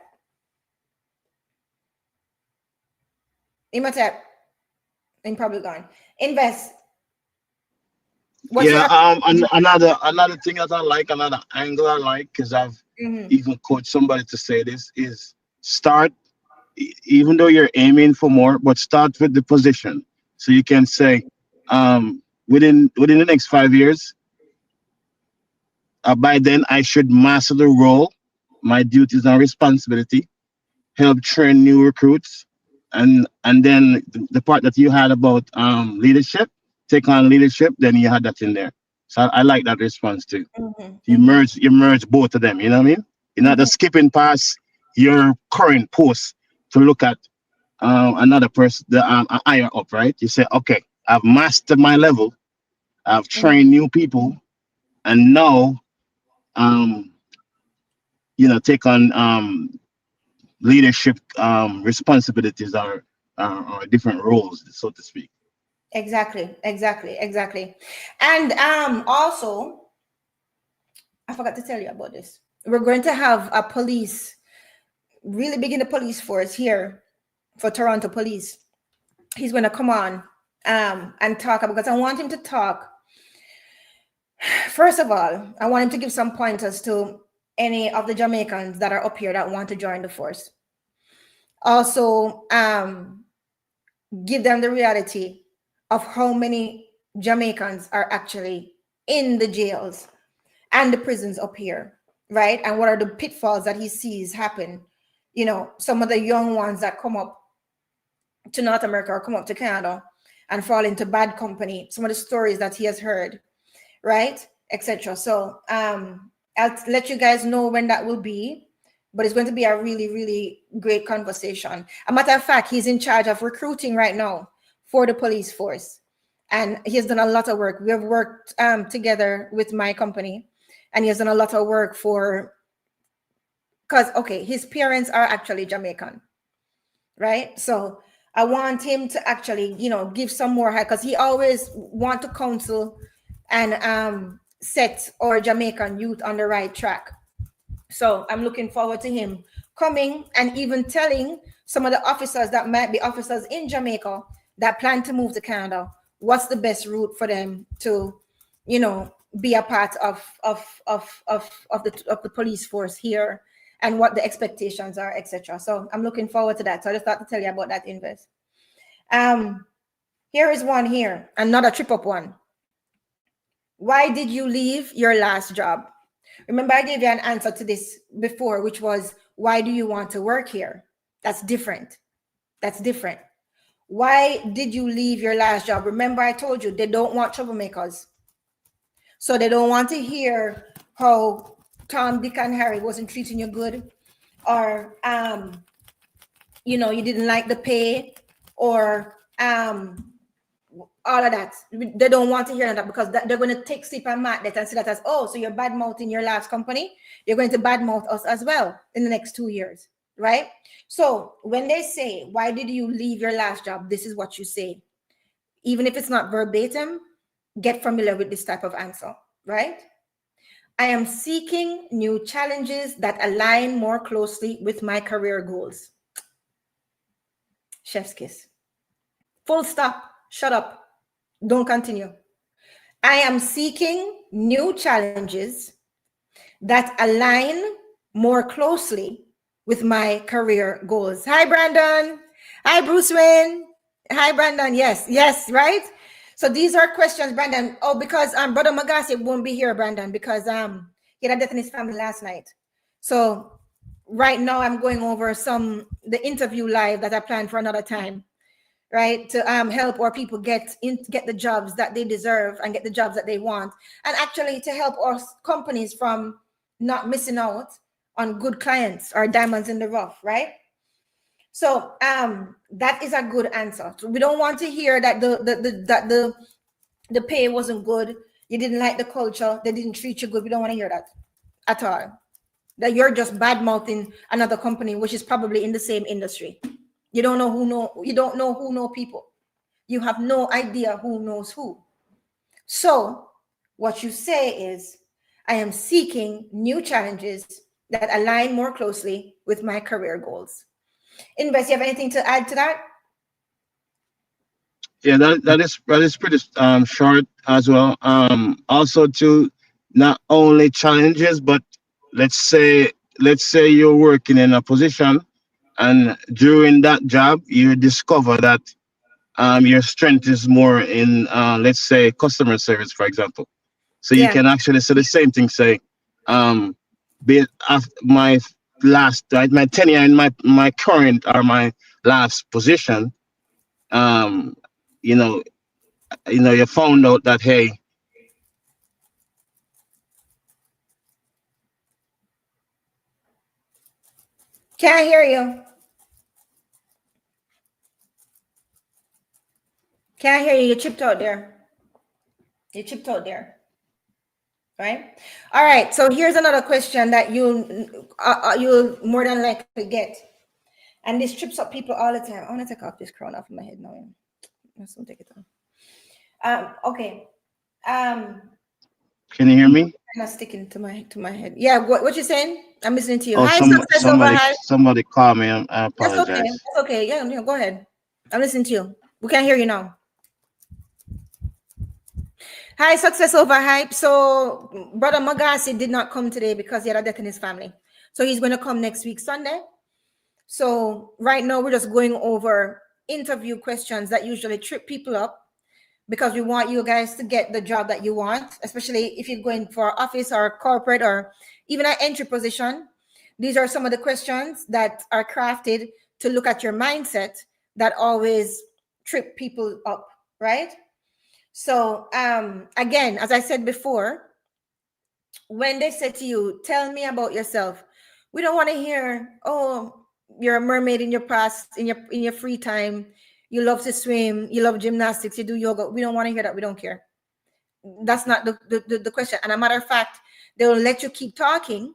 Speaker 1: Imhotep, I'm probably gone. Invest.
Speaker 3: Another thing that I like, another angle I like, because I've even coached somebody to say this, is start, even though you're aiming for more, but start with the position. So you can say, within the next 5 years, by then I should master the role, my duties and responsibility, help train new recruits, and then the part that you had about leadership, take on leadership, then you had that in there. So I like that response too. You merge both of them. You know what I mean? You're not just skipping past your current post to look at another person, the higher up, right? You say, okay, I've mastered my level, I've trained new people, and now take on leadership responsibilities or different roles, so to speak.
Speaker 1: Exactly. And also, I forgot to tell you about this. We're going to have a police, really big in the police force here for Toronto Police. He's going to come on and talk, because I want him to talk. First of all, I want him to give some pointers to any of the Jamaicans that are up here that want to join the force. Also, give them the reality of how many Jamaicans are actually in the jails and the prisons up here, right? And what are the pitfalls that he sees happen? Some of the young ones that come up to North America or come up to Canada and fall into bad company, some of the stories that he has heard, right? Etc. So I'll let you guys know when that will be, but it's going to be a really, really great conversation. A matter of fact, he's in charge of recruiting right now for the police force, and he has done a lot of work. We have worked together with my company, and he has done a lot of work because his parents are actually Jamaican, right? So I want him to actually, give some more help, because he always want to counsel and set our Jamaican youth on the right track. So I'm looking forward to him coming and even telling some of the officers that might be officers in Jamaica that plan to move to Canada, what's the best route for them to, be a part of the police force here, and what the expectations are, etc. So I'm looking forward to that. So I just thought to tell you about that, Invest. Here is one here, another trip up one. Why did you leave your last job? Remember, I gave you an answer to this before, which was, why do you want to work here? That's different. Why did you leave your last job? Remember, I told you they don't want troublemakers. So they don't want to hear how Tom, Dick, and Harry wasn't treating you good, or you didn't like the pay, or all of that. They don't want to hear that, because they're going to take sleep and mark that and see that as, so you're bad mouthing your last company, you're going to bad mouth us as well in the next 2 years, right? So when they say, why did you leave your last job? This is what you say. Even if it's not verbatim, get familiar with this type of answer, right? I am seeking new challenges that align more closely with my career goals. Chef's kiss. Full stop. Shut up. Don't continue. I am seeking new challenges that align more closely with my career goals. Hi, Brandon. Hi, Bruce Wayne. Hi, Brandon. Yes, right? So these are questions, Brandon. Oh, because Brother Magasi won't be here, Brandon, because he had a death in his family last night. So right now I'm going over the interview live that I planned for another time, right? To help our people get the jobs that they deserve and get the jobs that they want, and actually to help our companies from not missing out on good clients or diamonds in the rough, right? So that is a good answer. So we don't want to hear that the pay wasn't good, you didn't like the culture, they didn't treat you good. We don't want to hear that. at all. That you're just bad mouthing another company, which is probably in the same industry. You don't know who know people. You have no idea who knows who. So what you say is, I am seeking new challenges that align more closely with my career goals. Invest, you have anything to add to that?
Speaker 3: Yeah, that is pretty short as well. Also to not only challenges, but let's say let's say you're working in a position, and during that job you discover that your strength is more in let's say customer service, for example. So you
Speaker 1: Yeah.
Speaker 3: can actually say the same thing. Say, be after my last my tenure in my current or my last position, um, you know, you found out that hey,
Speaker 1: Can't hear you. Can't hear you. You chipped out there. You chipped out there. Right? All right. So here's another question that you'll more than likely get. And this trips up people all the time. I want to take off this crown off of my head now. Let's take it off. Okay.
Speaker 3: can you hear me?
Speaker 1: Not sticking to my head. Yeah, what you saying? I'm listening to you.
Speaker 3: Oh,
Speaker 1: Hi, success over. Hi.
Speaker 3: somebody called me. I
Speaker 1: That's okay.
Speaker 3: apologize.
Speaker 1: That's okay. Yeah, yeah, go ahead. I'm listening to you. We can't hear you now. Hi, success over hype. So, brother Magasi did not come today because he had a death in his family. So he's going to come next week, Sunday. So right now we're just going over interview questions that usually trip people up, because we want you guys to get the job that you want, especially if you're going for office or corporate or even an entry position. These are some of the questions that are crafted to look at your mindset that always trip people up, right? So again, as I said before, when they say to you, tell me about yourself, we don't want to hear, oh, you're a mermaid in your past, in your free time, you love to swim, you love gymnastics, you do yoga. We don't want to hear that. We don't care. That's not the question. And a matter of fact, they will let you keep talking.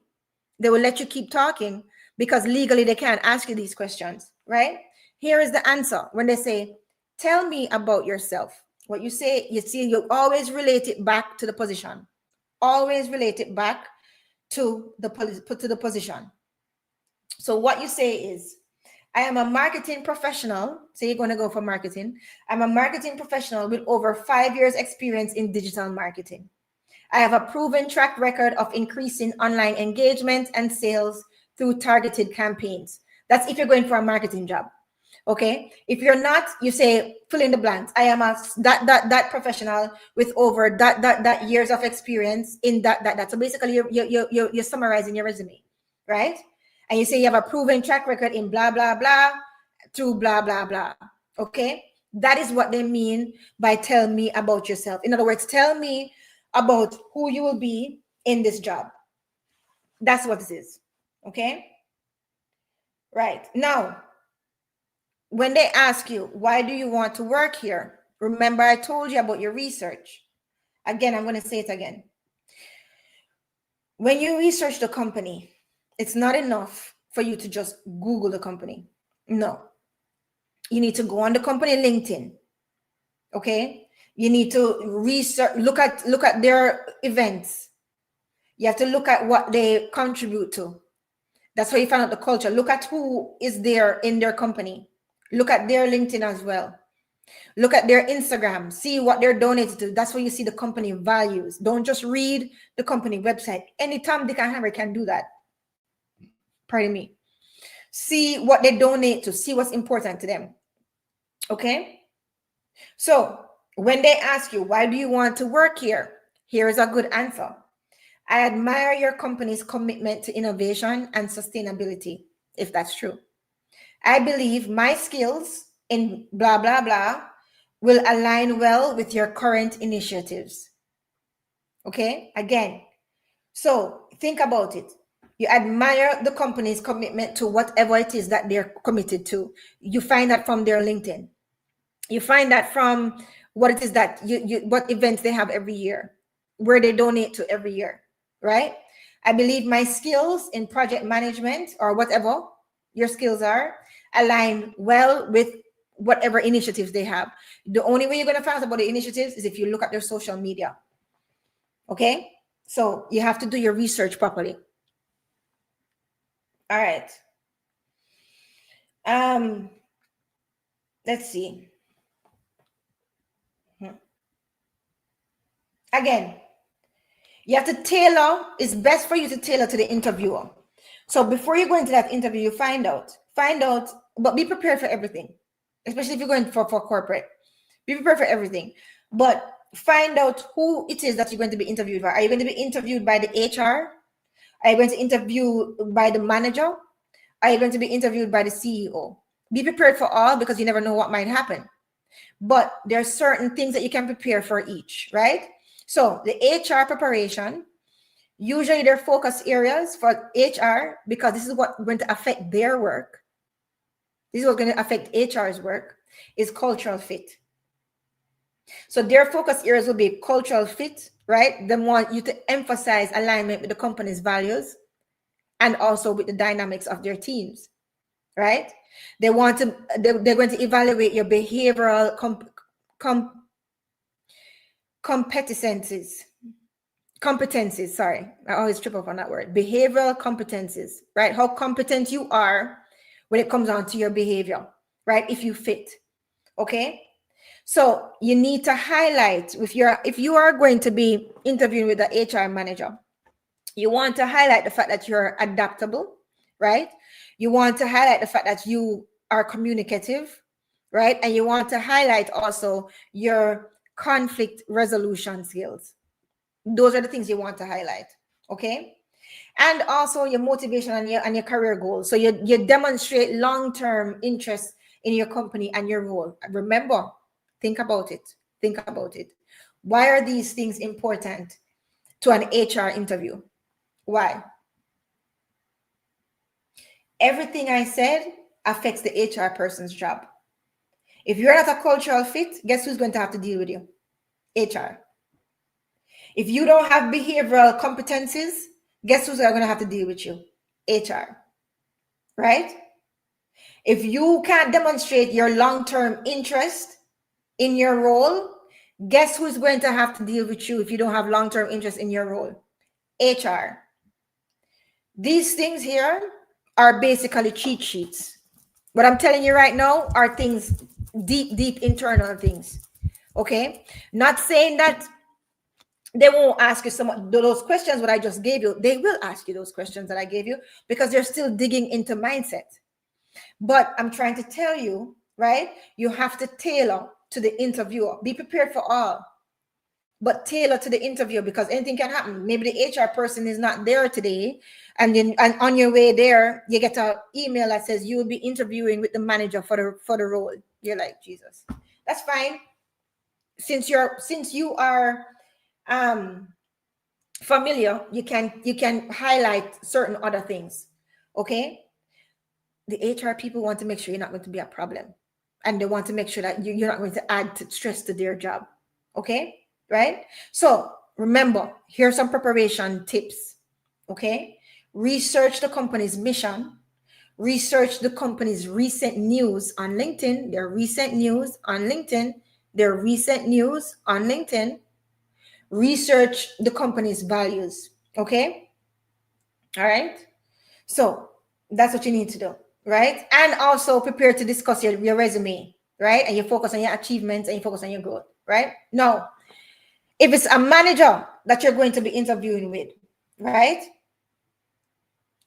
Speaker 1: They will let you keep talking because legally they can't ask you these questions, right? Here is the answer. When they say, tell me about yourself, what you say, you see, you always relate it back to the position. Always relate it back to the position. So what you say is, I am a marketing professional. So you're going to go for marketing. I'm a marketing professional with over 5 years experience in digital marketing. I have a proven track record of increasing online engagement and sales through targeted campaigns. That's if you're going for a marketing job. Okay. If you're not, you say fill in the blanks. I am a that professional with over that years of experience in that. So basically, you're summarizing your resume, right? And you say you have a proven track record in blah blah blah through blah blah blah. Okay. That is what they mean by tell me about yourself. In other words, tell me about who you will be in this job. That's what this is. Okay. Right. Now, when they ask you, why do you want to work here? Remember, I told you about your research. Again, I'm going to say it again. When you research the company, it's not enough for you to just Google the company. No. You need to go on the company LinkedIn. Okay? You need to research, look at their events. You have to look at what they contribute to. That's where you find out the culture. Look at who is there in their company. Look at their LinkedIn as well. Look at their Instagram. See what they're donated to. That's where you see the company values. Don't just read the company website. Anytime Dick and Harry can do that. Pardon me. See what they donate to. See what's important to them. Okay? So when they ask you, why do you want to work here? Here is a good answer. I admire your company's commitment to innovation and sustainability, if that's true. I believe my skills in blah, blah, blah will align well with your current initiatives. Okay, again, so think about it. You admire the company's commitment to whatever it is that they're committed to. You find that from their LinkedIn. You find that from what it is that what events they have every year, where they donate to every year, right? I believe my skills in project management or whatever your skills are align well with whatever initiatives they have. The only way you're going to find out about the initiatives is if you look at their social media. Okay? So you have to do your research properly. All right. Let's see. Again, you have to tailor. It's best for you to tailor to the interviewer. So before you go into that interview, you find out, but be prepared for everything, especially if you're going for corporate. Be prepared for everything, but find out who it is that you're going to be interviewed by. Are you going to be interviewed by the HR? Are you going to interview by the manager? Are you going to be interviewed by the CEO? Be prepared for all, because you never know what might happen. But there are certain things that you can prepare for each, right? So the HR preparation, usually their focus areas for HR, because this is what's going to affect their work. This is what's going to affect HR's work, is cultural fit. So their focus areas will be cultural fit, right? They want you to emphasize alignment with the company's values and also with the dynamics of their teams, right? They're going to evaluate your behavioral competencies. Sorry, I always trip up on that word. Behavioral competencies, right? How competent you are when it comes on to your behavior, right? If you fit, okay? So you need to highlight, if you are going to be interviewing with the HR manager, you want to highlight the fact that you're adaptable, right? You want to highlight the fact that you are communicative, right? And you want to highlight also your conflict resolution skills. Those are the things you want to highlight, okay? And also your motivation and your career goals. So you demonstrate long-term interest in your company and your role. Remember, think about it. Why are these things important to an HR interview? Why? Everything I said affects the HR person's job. If you're not a cultural fit, guess who's going to have to deal with you? HR. If you don't have behavioral competencies, guess who's going to have to deal with you? HR. Right? If you can't demonstrate your long-term interest in your role, guess who's going to have to deal with you if you don't have long-term interest in your role? HR. These things here are basically cheat sheets. What I'm telling you right now are things, deep internal things. Okay? Not saying that they won't ask you those questions what I just gave you. They will ask you those questions that I gave you because they're still digging into mindset. But I'm trying to tell you, right? You have to tailor to the interviewer. Be prepared for all, but tailor to the interview, because anything can happen. Maybe the HR person is not there today, and on your way there, you get an email that says you will be interviewing with the manager for the role. You're like, Jesus, that's fine. Since you are familiar, you can highlight certain other things. Okay. The HR people want to make sure you're not going to be a problem, and they want to make sure that you're not going to add stress to their job. Okay. Right? So remember, here's some preparation tips. Okay. Research the company's mission. Research the company's recent news on LinkedIn. Their recent news on LinkedIn. Research the company's values. Okay. All right. So that's what you need to do. Right. And also prepare to discuss your resume. Right. And you focus on your achievements and you focus on your growth. Right. Now, if it's a manager that you're going to be interviewing with, right?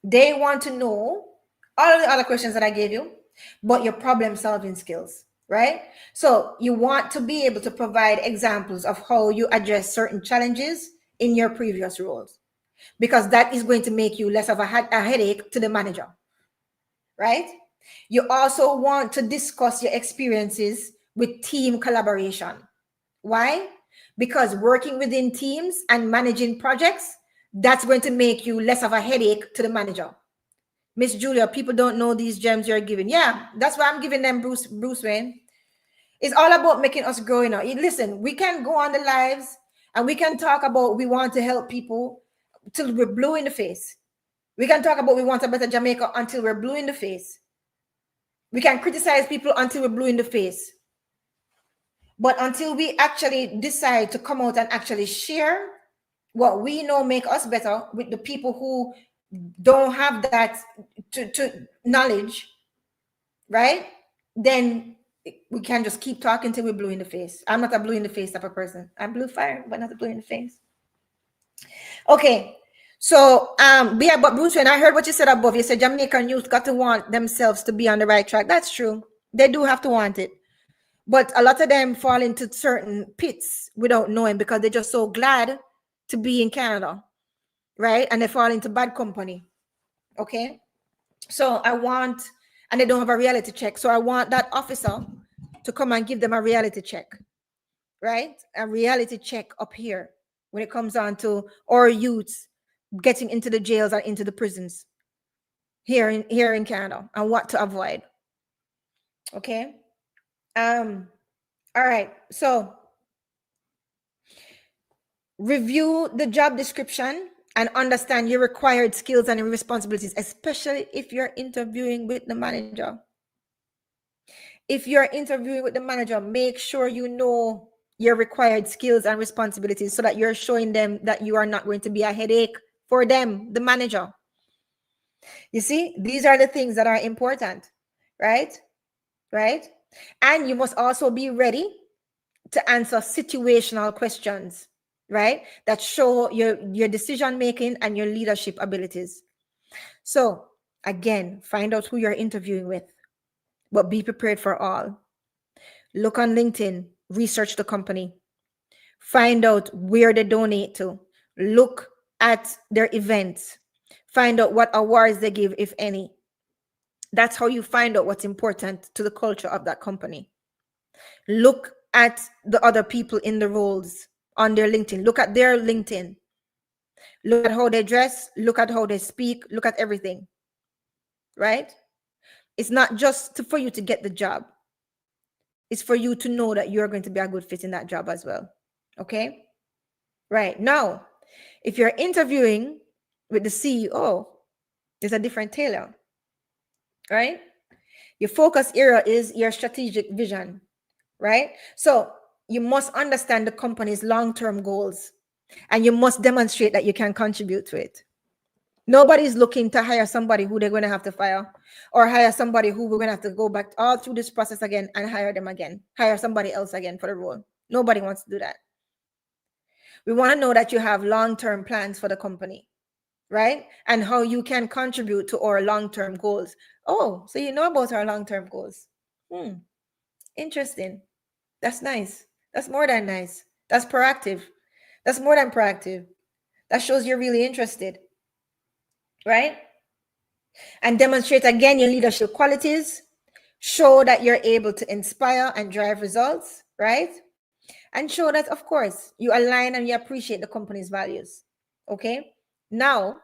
Speaker 1: They want to know all of the other questions that I gave you, but your problem solving skills, right? So you want to be able to provide examples of how you address certain challenges in your previous roles, because that is going to make you less of a headache to the manager, right? You also want to discuss your experiences with team collaboration. Why? Because working within teams and managing projects, that's going to make you less of a headache to the manager. Miss Julia, people don't know these gems you're giving. Yeah, that's why I'm giving them, Bruce Wayne. It's all about making us grow. Listen, we can go on the lives and we can talk about we want to help people till we're blue in the face. We can talk about we want a better Jamaica until we're blue in the face. We can criticize people until we're blue in the face. But until we actually decide to come out and actually share what we know make us better with the people who don't have that to knowledge, right? Then we can just keep talking till we're blue in the face. I'm not a blue in the face type of person. I'm BlueFire, but not a blue in the face. Okay. So, yeah, but Bruce, when I heard what you said above, you said Jamaican youth got to want themselves to be on the right track. That's true. They do have to want it. But a lot of them fall into certain pits without knowing because they're just so glad to be in Canada, right? And they fall into bad company. Okay. So I want, and they don't have a reality check. So I want that officer to come and give them a reality check, right? A reality check up here when it comes on to our youths getting into the jails and into the prisons here in Canada and what to avoid. Okay. All right. So review the job description and understand your required skills and responsibilities, especially if you're interviewing with the manager. If you're interviewing with the manager, make sure you know your required skills and responsibilities so that you're showing them that you are not going to be a headache for them, the manager. You see, these are the things that are important, right? Right? And you must also be ready to answer situational questions, right? That show your decision making and your leadership abilities. So again, find out who you're interviewing with, but be prepared for all. Look on LinkedIn, research the company, find out where they donate to, look at their events, find out what awards they give, if any. That's how you find out what's important to the culture of that company. Look at the other people in the roles on their LinkedIn. Look at their LinkedIn. Look at how they dress. Look at how they speak. Look at everything. Right? It's not just for you to get the job. It's for you to know that you're going to be a good fit in that job as well. Okay? Right. Now, if you're interviewing with the CEO, there's a different tailor. Right? Your focus area is your strategic vision. Right? So you must understand the company's long-term goals and you must demonstrate that you can contribute to it. Nobody's looking to hire somebody who they're going to have to fire or hire somebody who we're going to have to go back all through this process again and hire them again, hire somebody else again for the role. Nobody wants to do that. We want to know that you have long-term plans for the company, right? And how you can contribute to our long-term goals. Oh, so you know about our long-term goals. Interesting. That's nice. That's more than nice. That's proactive. That's more than proactive. That shows you're really interested, right? And demonstrate again your leadership qualities. Show that you're able to inspire and drive results, right? And show that, of course, you align and you appreciate the company's values. Okay? Now,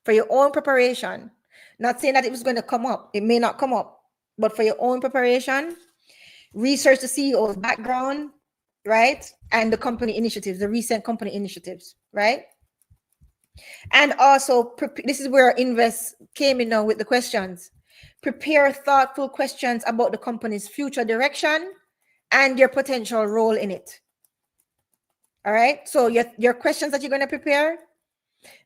Speaker 1: for your own preparation, not saying that it was going to come up, it may not come up, but for your own preparation, research the CEO's background, right? And the company initiatives, the recent company initiatives, right? And also, this is where Invest came in now with the questions. Prepare thoughtful questions about the company's future direction and your potential role in it. All right. So your questions that you're going to prepare,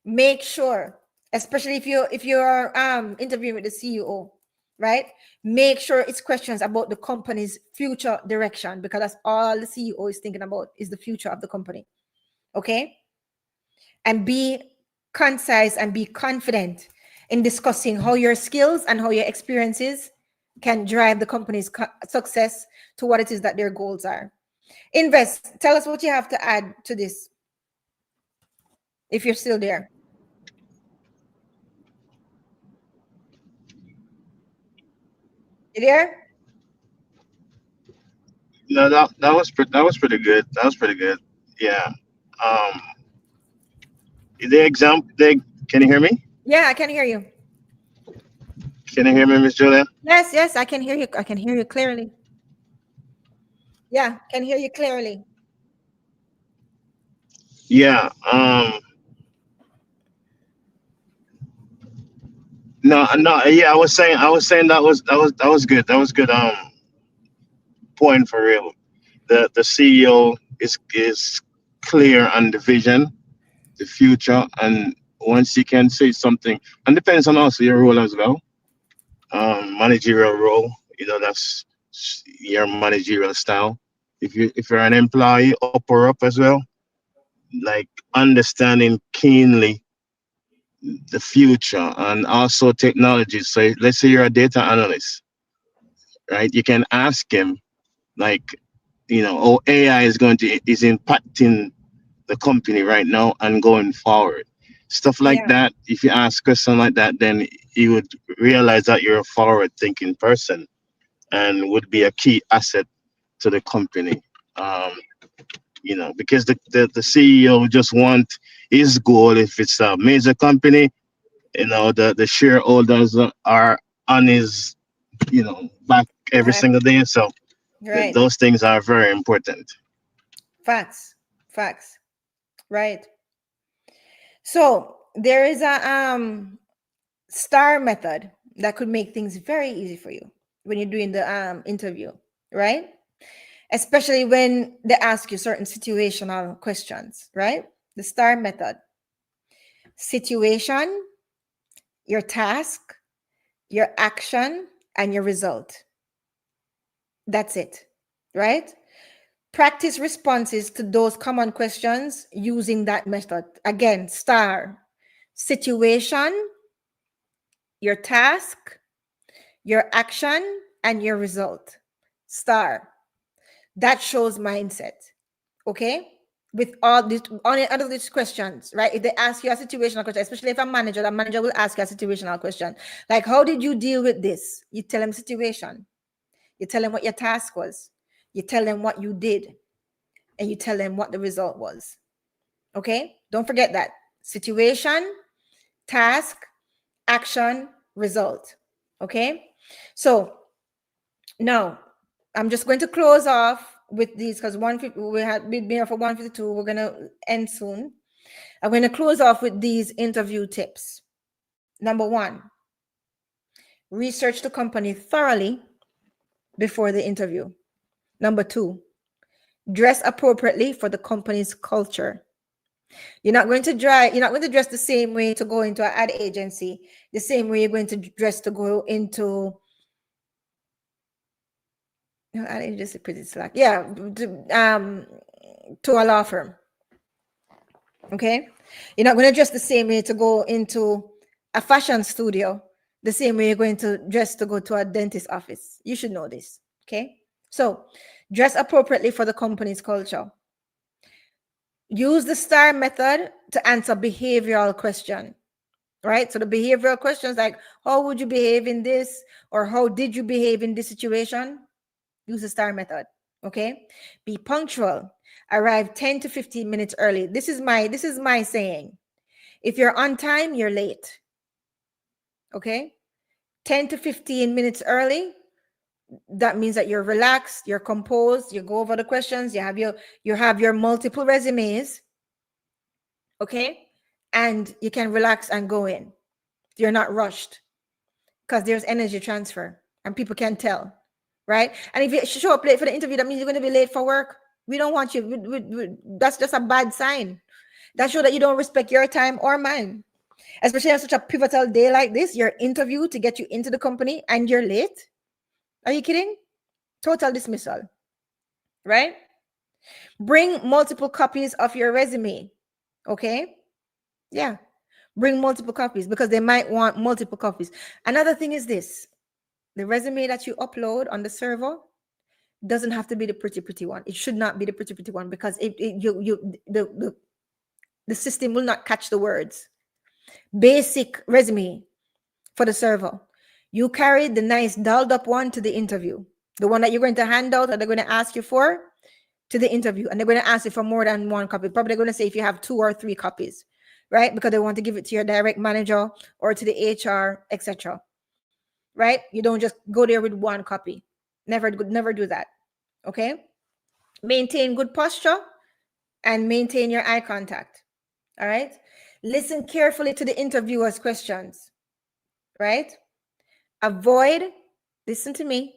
Speaker 1: make sure, especially if you're interviewing with the CEO, right? Make sure it's questions about the company's future direction, because that's all the CEO is thinking about, is the future of the company. Okay. And be concise and be confident in discussing how your skills and how your experiences can drive the company's success to what it is that their goals are. Invest, tell us what you have to add to this, if you're still there. You there?
Speaker 3: No, that was pretty good. That was pretty good. Yeah. Um, can you hear me?
Speaker 1: Yeah, I can hear you.
Speaker 3: Can you hear me, Miss Julian?
Speaker 1: Yes, I can hear you. I can hear you clearly. Yeah, can hear you clearly.
Speaker 3: Yeah. Yeah, I was saying that was good. That was good. Point for real. The CEO is clear on the vision, the future, and once you can say something, and depends on also your role as well. Managerial role, that's your managerial style. If you're an employee, upper up as well, like understanding keenly the future and also technology. So let's say you're a data analyst, right? You can ask him like, how AI is impacting the company right now and going forward. Stuff like
Speaker 1: Yeah.
Speaker 3: that. If you ask a question like that, then you would realize that you're a forward thinking person and would be a key asset to the company. Um, because the CEO just want his goal. If it's a major company, the shareholders are on his back every
Speaker 1: Back.
Speaker 3: single day. So
Speaker 1: Right.
Speaker 3: those things are very important.
Speaker 1: Facts. Facts. Right. So there is a star method that could make things very easy for you when you're doing the interview, right? Especially when they ask you certain situational questions, right? The star method: situation, your task, your action, and your result. That's it, right? Practice responses to those common questions using that method. Again, star: situation, your task, your action, and your result. Star. That shows mindset. Okay? With all these on all of these questions, right? If they ask you a situational question, especially if a manager, the manager will ask you a situational question. Like, how did you deal with this? You tell them situation. You tell them what your task was. You tell them what you did. And you tell them what the result was. Okay? Don't forget that. Situation, task, action, result. Okay? So now I'm just going to close off with these because we had been here for 152. We're gonna end soon. I'm going to close off with these interview tips. Number one, research the company thoroughly before the interview. Number two, dress appropriately for the company's culture. You're not going to dress the same way to go into an ad agency, the same way you're going to dress to go into ad agency, pretty slack. Yeah, to a law firm. Okay? You're not going to dress the same way to go into a fashion studio, the same way you're going to dress to go to a dentist office. You should know this. Okay? So, dress appropriately for the company's culture. Use the STAR method to answer behavioral question. Right? So the behavioral questions like, how would you behave in this? Or how did you behave in this situation? Use the STAR method. Okay? Be punctual. Arrive 10 to 15 minutes early. This is my saying. If you're on time, you're late. Okay? 10 to 15 minutes early, that means that you're relaxed, you're composed, you go over the questions, you have your multiple resumes. Okay? And you can relax and go in. You're not rushed because there's energy transfer and people can tell, right? And if you show up late for the interview, that means you're going to be late for work. We don't want you. That's just a bad sign. That shows that you don't respect your time or mine. Especially on such a pivotal day like this, your interview to get you into the company and you're late. Are you kidding? Total dismissal, right? Bring multiple copies of your resume. Okay? Yeah. Bring multiple copies because they might want multiple copies. Another thing is this: the resume that you upload on the server doesn't have to be the pretty one. It should not be the pretty one because the system will not catch the words. Basic resume for the server. You carry the nice dolled up one to the interview. The one that you're going to hand out or they're going to ask you for to the interview. And they're going to ask you for more than one copy. Probably going to say if you have 2 or 3 copies, right? Because they want to give it to your direct manager or to the HR, etc. Right? You don't just go there with 1 copy. Never do that. Okay? Maintain good posture and maintain your eye contact. All right? Listen carefully to the interviewer's questions. right? Avoid, listen to me,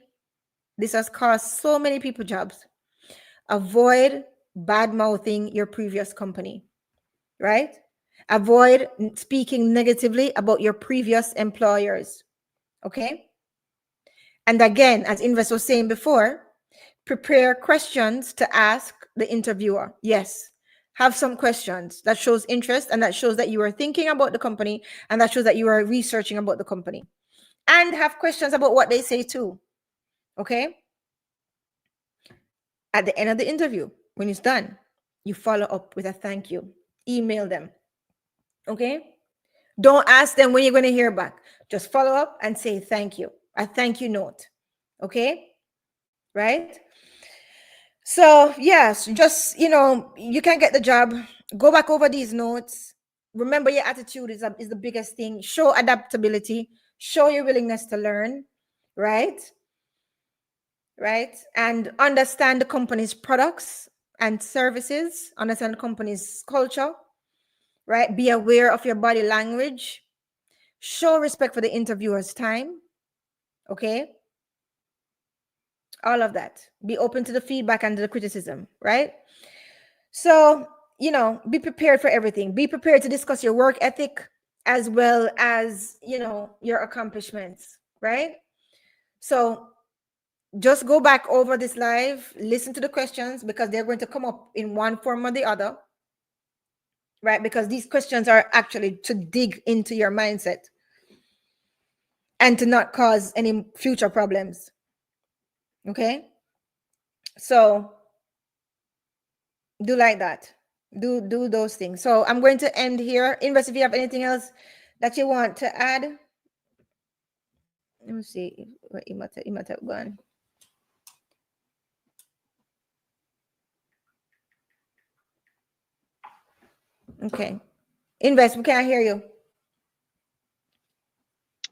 Speaker 1: this has cost so many people jobs. Avoid bad mouthing your previous company, right? Avoid speaking negatively about your previous employers, okay? And again, as Invest was saying before, prepare questions to ask the interviewer. Yes, have some questions that shows interest and that shows that you are thinking about the company and that shows that you are researching about the company. And have questions about what they say too, okay? At the end of the interview, when it's done, you follow up with a thank you. Email them, okay? Don't ask them when you're going to hear back. Just follow up and say thank you, a thank you note, okay? Right? So, yes, just, you can get the job. Go back over these notes. Remember, your attitude is the biggest thing. Show adaptability, show your willingness to learn, right? Right? And understand the company's products and services, understand the company's culture, right? Be aware of your body language. Show respect for the interviewer's time, okay? All of that. Be open to the feedback and the criticism, right? So, be prepared for everything. Be prepared to discuss your work ethic as well as, your accomplishments, right? So, just go back over this live, listen to the questions because they're going to come up in one form or the other, right? Because these questions are actually to dig into your mindset and to not cause any future problems. Okay? So, do like that. Do those things. So I'm going to end here. Invest, if you have anything else that you want to add. Let me see where you might have gone. Okay. Invest, we can't hear you.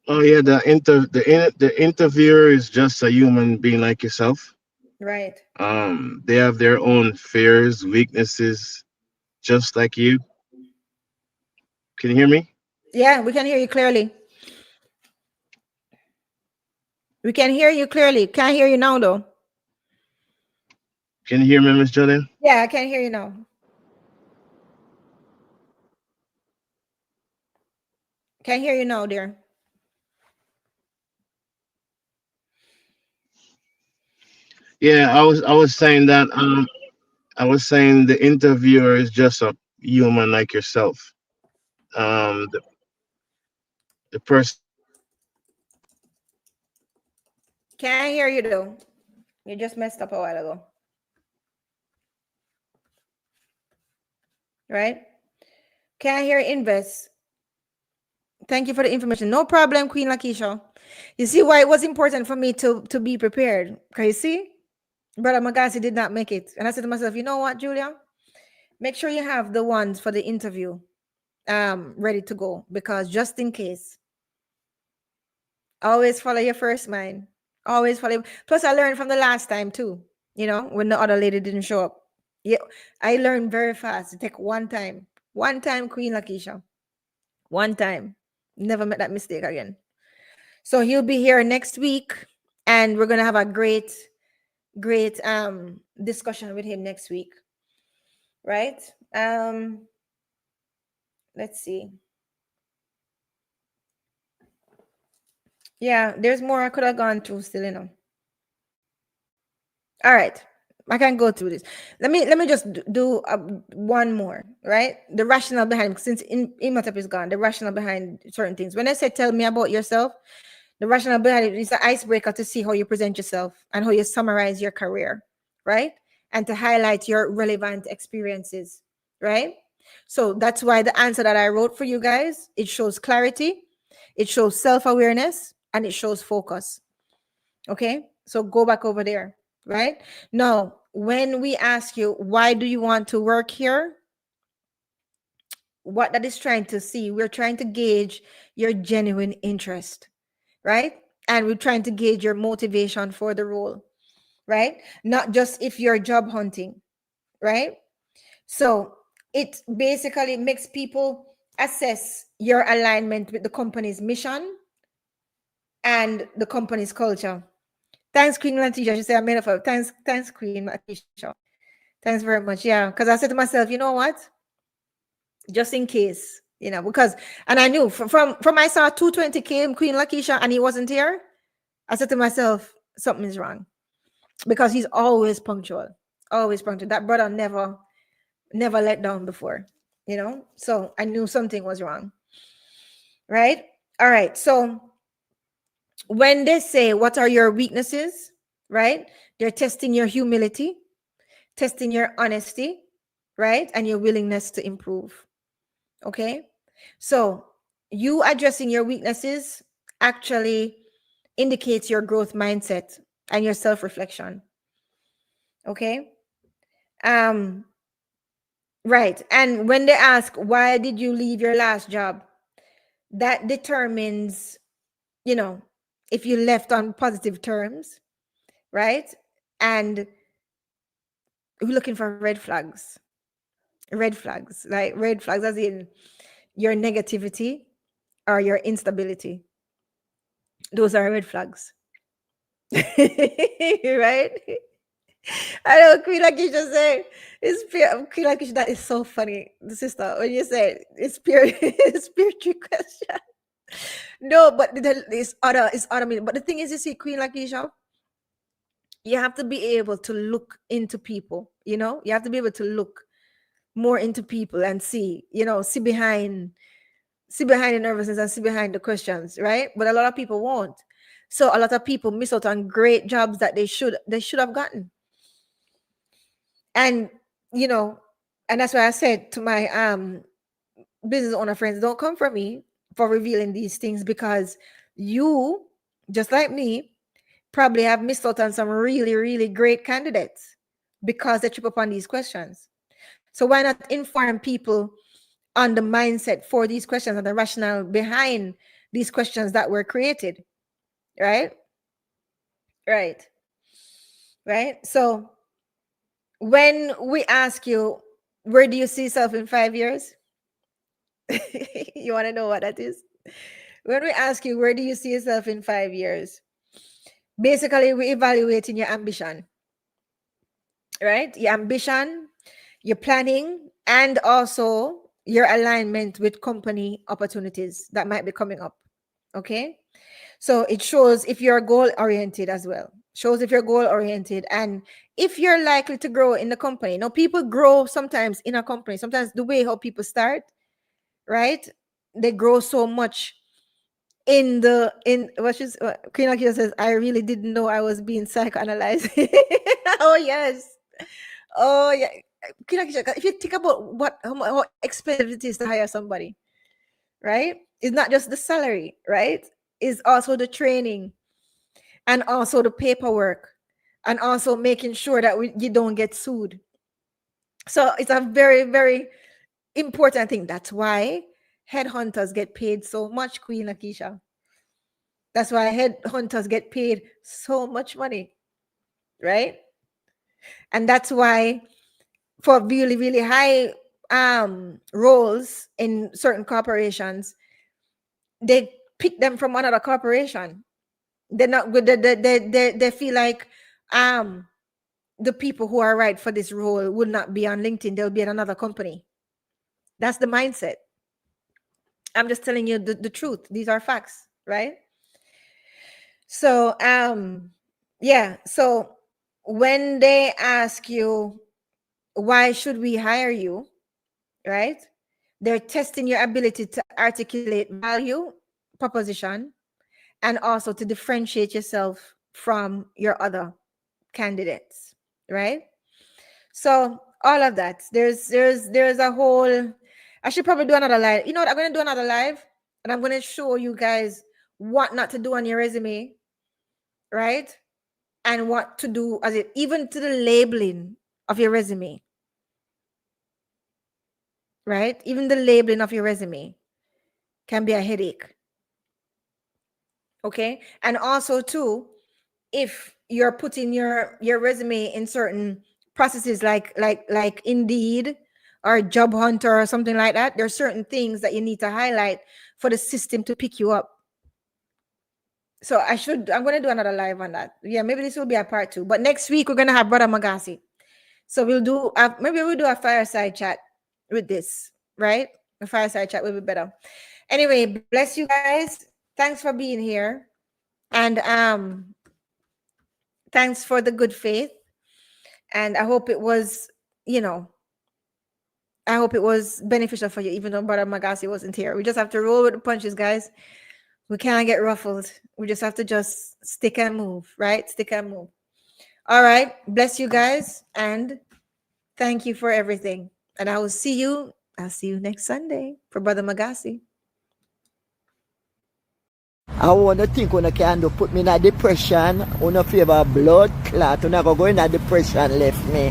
Speaker 3: Oh yeah, the interviewer is just a human being like yourself.
Speaker 1: Right.
Speaker 3: They have their own fears, weaknesses, just like you. Can you hear me?
Speaker 1: Yeah, we can hear you clearly. We can hear you clearly. Can't hear you now though.
Speaker 3: Can you hear me, Miss Jolene?
Speaker 1: Yeah, I can hear you now. Can't hear you now, dear.
Speaker 3: Yeah, I was saying that I was saying the interviewer is just a human like yourself. The person
Speaker 1: Can't hear you though. You just messed up a while ago. Right? Can't hear Invest. Thank you for the information. No problem, Queen Lakeisha. You see why it was important for me to be prepared. Can you see? Brother Magasi did not make it. And I said to myself, you know what, Julia? Make sure you have the ones for the interview ready to go. Because just in case, always follow your first mind. Always follow. Plus, I learned from the last time too. When the other lady didn't show up. Yeah, I learned very fast. It take one time. One time, Queen Lakeisha. One time. Never make that mistake again. So he'll be here next week, and we're gonna have a great discussion with him next week. Right? Let's see. Yeah, there's more I could have gone through still. All right. I can go through this. Let me just do one more, right? The rationale behind, since Imhotep is gone, the rationale behind certain things. When I say tell me about yourself, the rationale behind it is an icebreaker to see how you present yourself and how you summarize your career, right? And to highlight your relevant experiences, right? So that's why the answer that I wrote for you guys, it shows clarity, it shows self-awareness, and it shows focus. Okay? So go back over there, right? Now, when we ask you, why do you want to work here? What that is trying to see, we're trying to gauge your genuine interest, right? And we're trying to gauge your motivation for the role, right? Not just if you're job hunting, right? So it basically makes people assess your alignment with the company's mission, and the company's culture. Thanks, Queen Latisha. She said I made up for thanks, Queen Latisha. Thanks very much. Yeah, because I said to myself, you know what? Just in case, because and I knew from I saw 220 came Queen Lakeisha and he wasn't here. I said to myself, something is wrong. Because he's always punctual. Always punctual. That brother never let down before. So I knew something was wrong. Right? All right. So when they say what are your weaknesses, right? They're testing your humility, testing your honesty, right? And your willingness to improve. Okay. So you addressing your weaknesses actually indicates your growth mindset and your self-reflection. Okay. Right. And when they ask, why did you leave your last job? That determines, if you left on positive terms, right? And we're looking for red flags. Red flags, like red flags as in your negativity or your instability. Those are red flags. Right? I know Queen Lakeisha said it's pure. Queen Lakeisha, that is so funny, the sister. When you say it's pure, it's spiritual question. No, but it's other meaning. But the thing is, you see, Queen Lakeisha, you have to be able to look into people. You have to be able to look more into people and see, see behind the nervousness and see behind the questions, right? But a lot of people won't. So a lot of people miss out on great jobs that they should have gotten. And and that's why I said to my business owner friends, don't come for me for revealing these things, because you, just like me, probably have missed out on some really, really great candidates because they trip up on these questions. So why not inform people on the mindset for these questions and the rationale behind these questions that were created? Right? Right. Right. So when we ask you, where do you see yourself in 5 years? You want to know what that is? When we ask you, where do you see yourself in 5 years? Basically, we're evaluating your ambition, right? Your ambition, your planning, and also your alignment with company opportunities that might be coming up. Okay. So it shows if you're goal oriented as well. Shows if you're goal oriented and if you're likely to grow in the company. Now, people grow sometimes in a company. Sometimes the way how people start, right? They grow so much in Queen Akira says, I really didn't know I was being psychoanalyzed. Oh yes. Oh yeah. Queen Akira, if you think about how expensive it is to hire somebody, right? It's not just the salary, right? It's also the training and also the paperwork and also making sure that you don't get sued. So it's a very, very important thing. That's why headhunters get paid so much, Queen Lakeisha. That's why headhunters get paid so much money, right? And that's why for really, really high roles in certain corporations, they pick them from another corporation. They're not good. They feel like the people who are right for this role would not be on LinkedIn. They'll be in another company. That's the mindset. I'm just telling you the truth. These are facts, right? So yeah. So when they ask you, why should we hire you, right? They're testing your ability to articulate value, proposition, and also to differentiate yourself from your other candidates, right? So all of that. There's a whole. I should probably do another live. You know what? I'm gonna do another live, and I'm gonna show you guys what not to do on your resume, right? And what to do as it even to the labeling of your resume, right? Even the labeling of your resume can be a headache. Okay, and also too, if you're putting your resume in certain processes like Indeed or Job Hunter or something like that, there's certain things that you need to highlight for the system to pick you up. So I'm going to do another live on that. Yeah, maybe this will be a part 2. But next week, we're going to have Brother Magasi. So we'll do, maybe we'll do a fireside chat with this, right? A fireside chat will be better. Anyway, bless you guys. Thanks for being here. And thanks for the good faith. And I hope it was, I hope it was beneficial for you, even though Brother Magasi wasn't here. We just have to roll with the punches, guys. We can't get ruffled. We just have to just stick and move, right? Stick and move. All right. Bless you guys. And thank you for everything. And I'll see you next Sunday for Brother Magasi.
Speaker 4: I want to think when I can do put me in a depression, when I favor blood clot, when I go in a depression left me.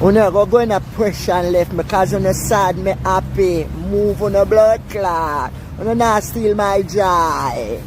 Speaker 4: When I go in a depression left me, because when I sad, me happy, move on a blood clot. When I not steal my joy.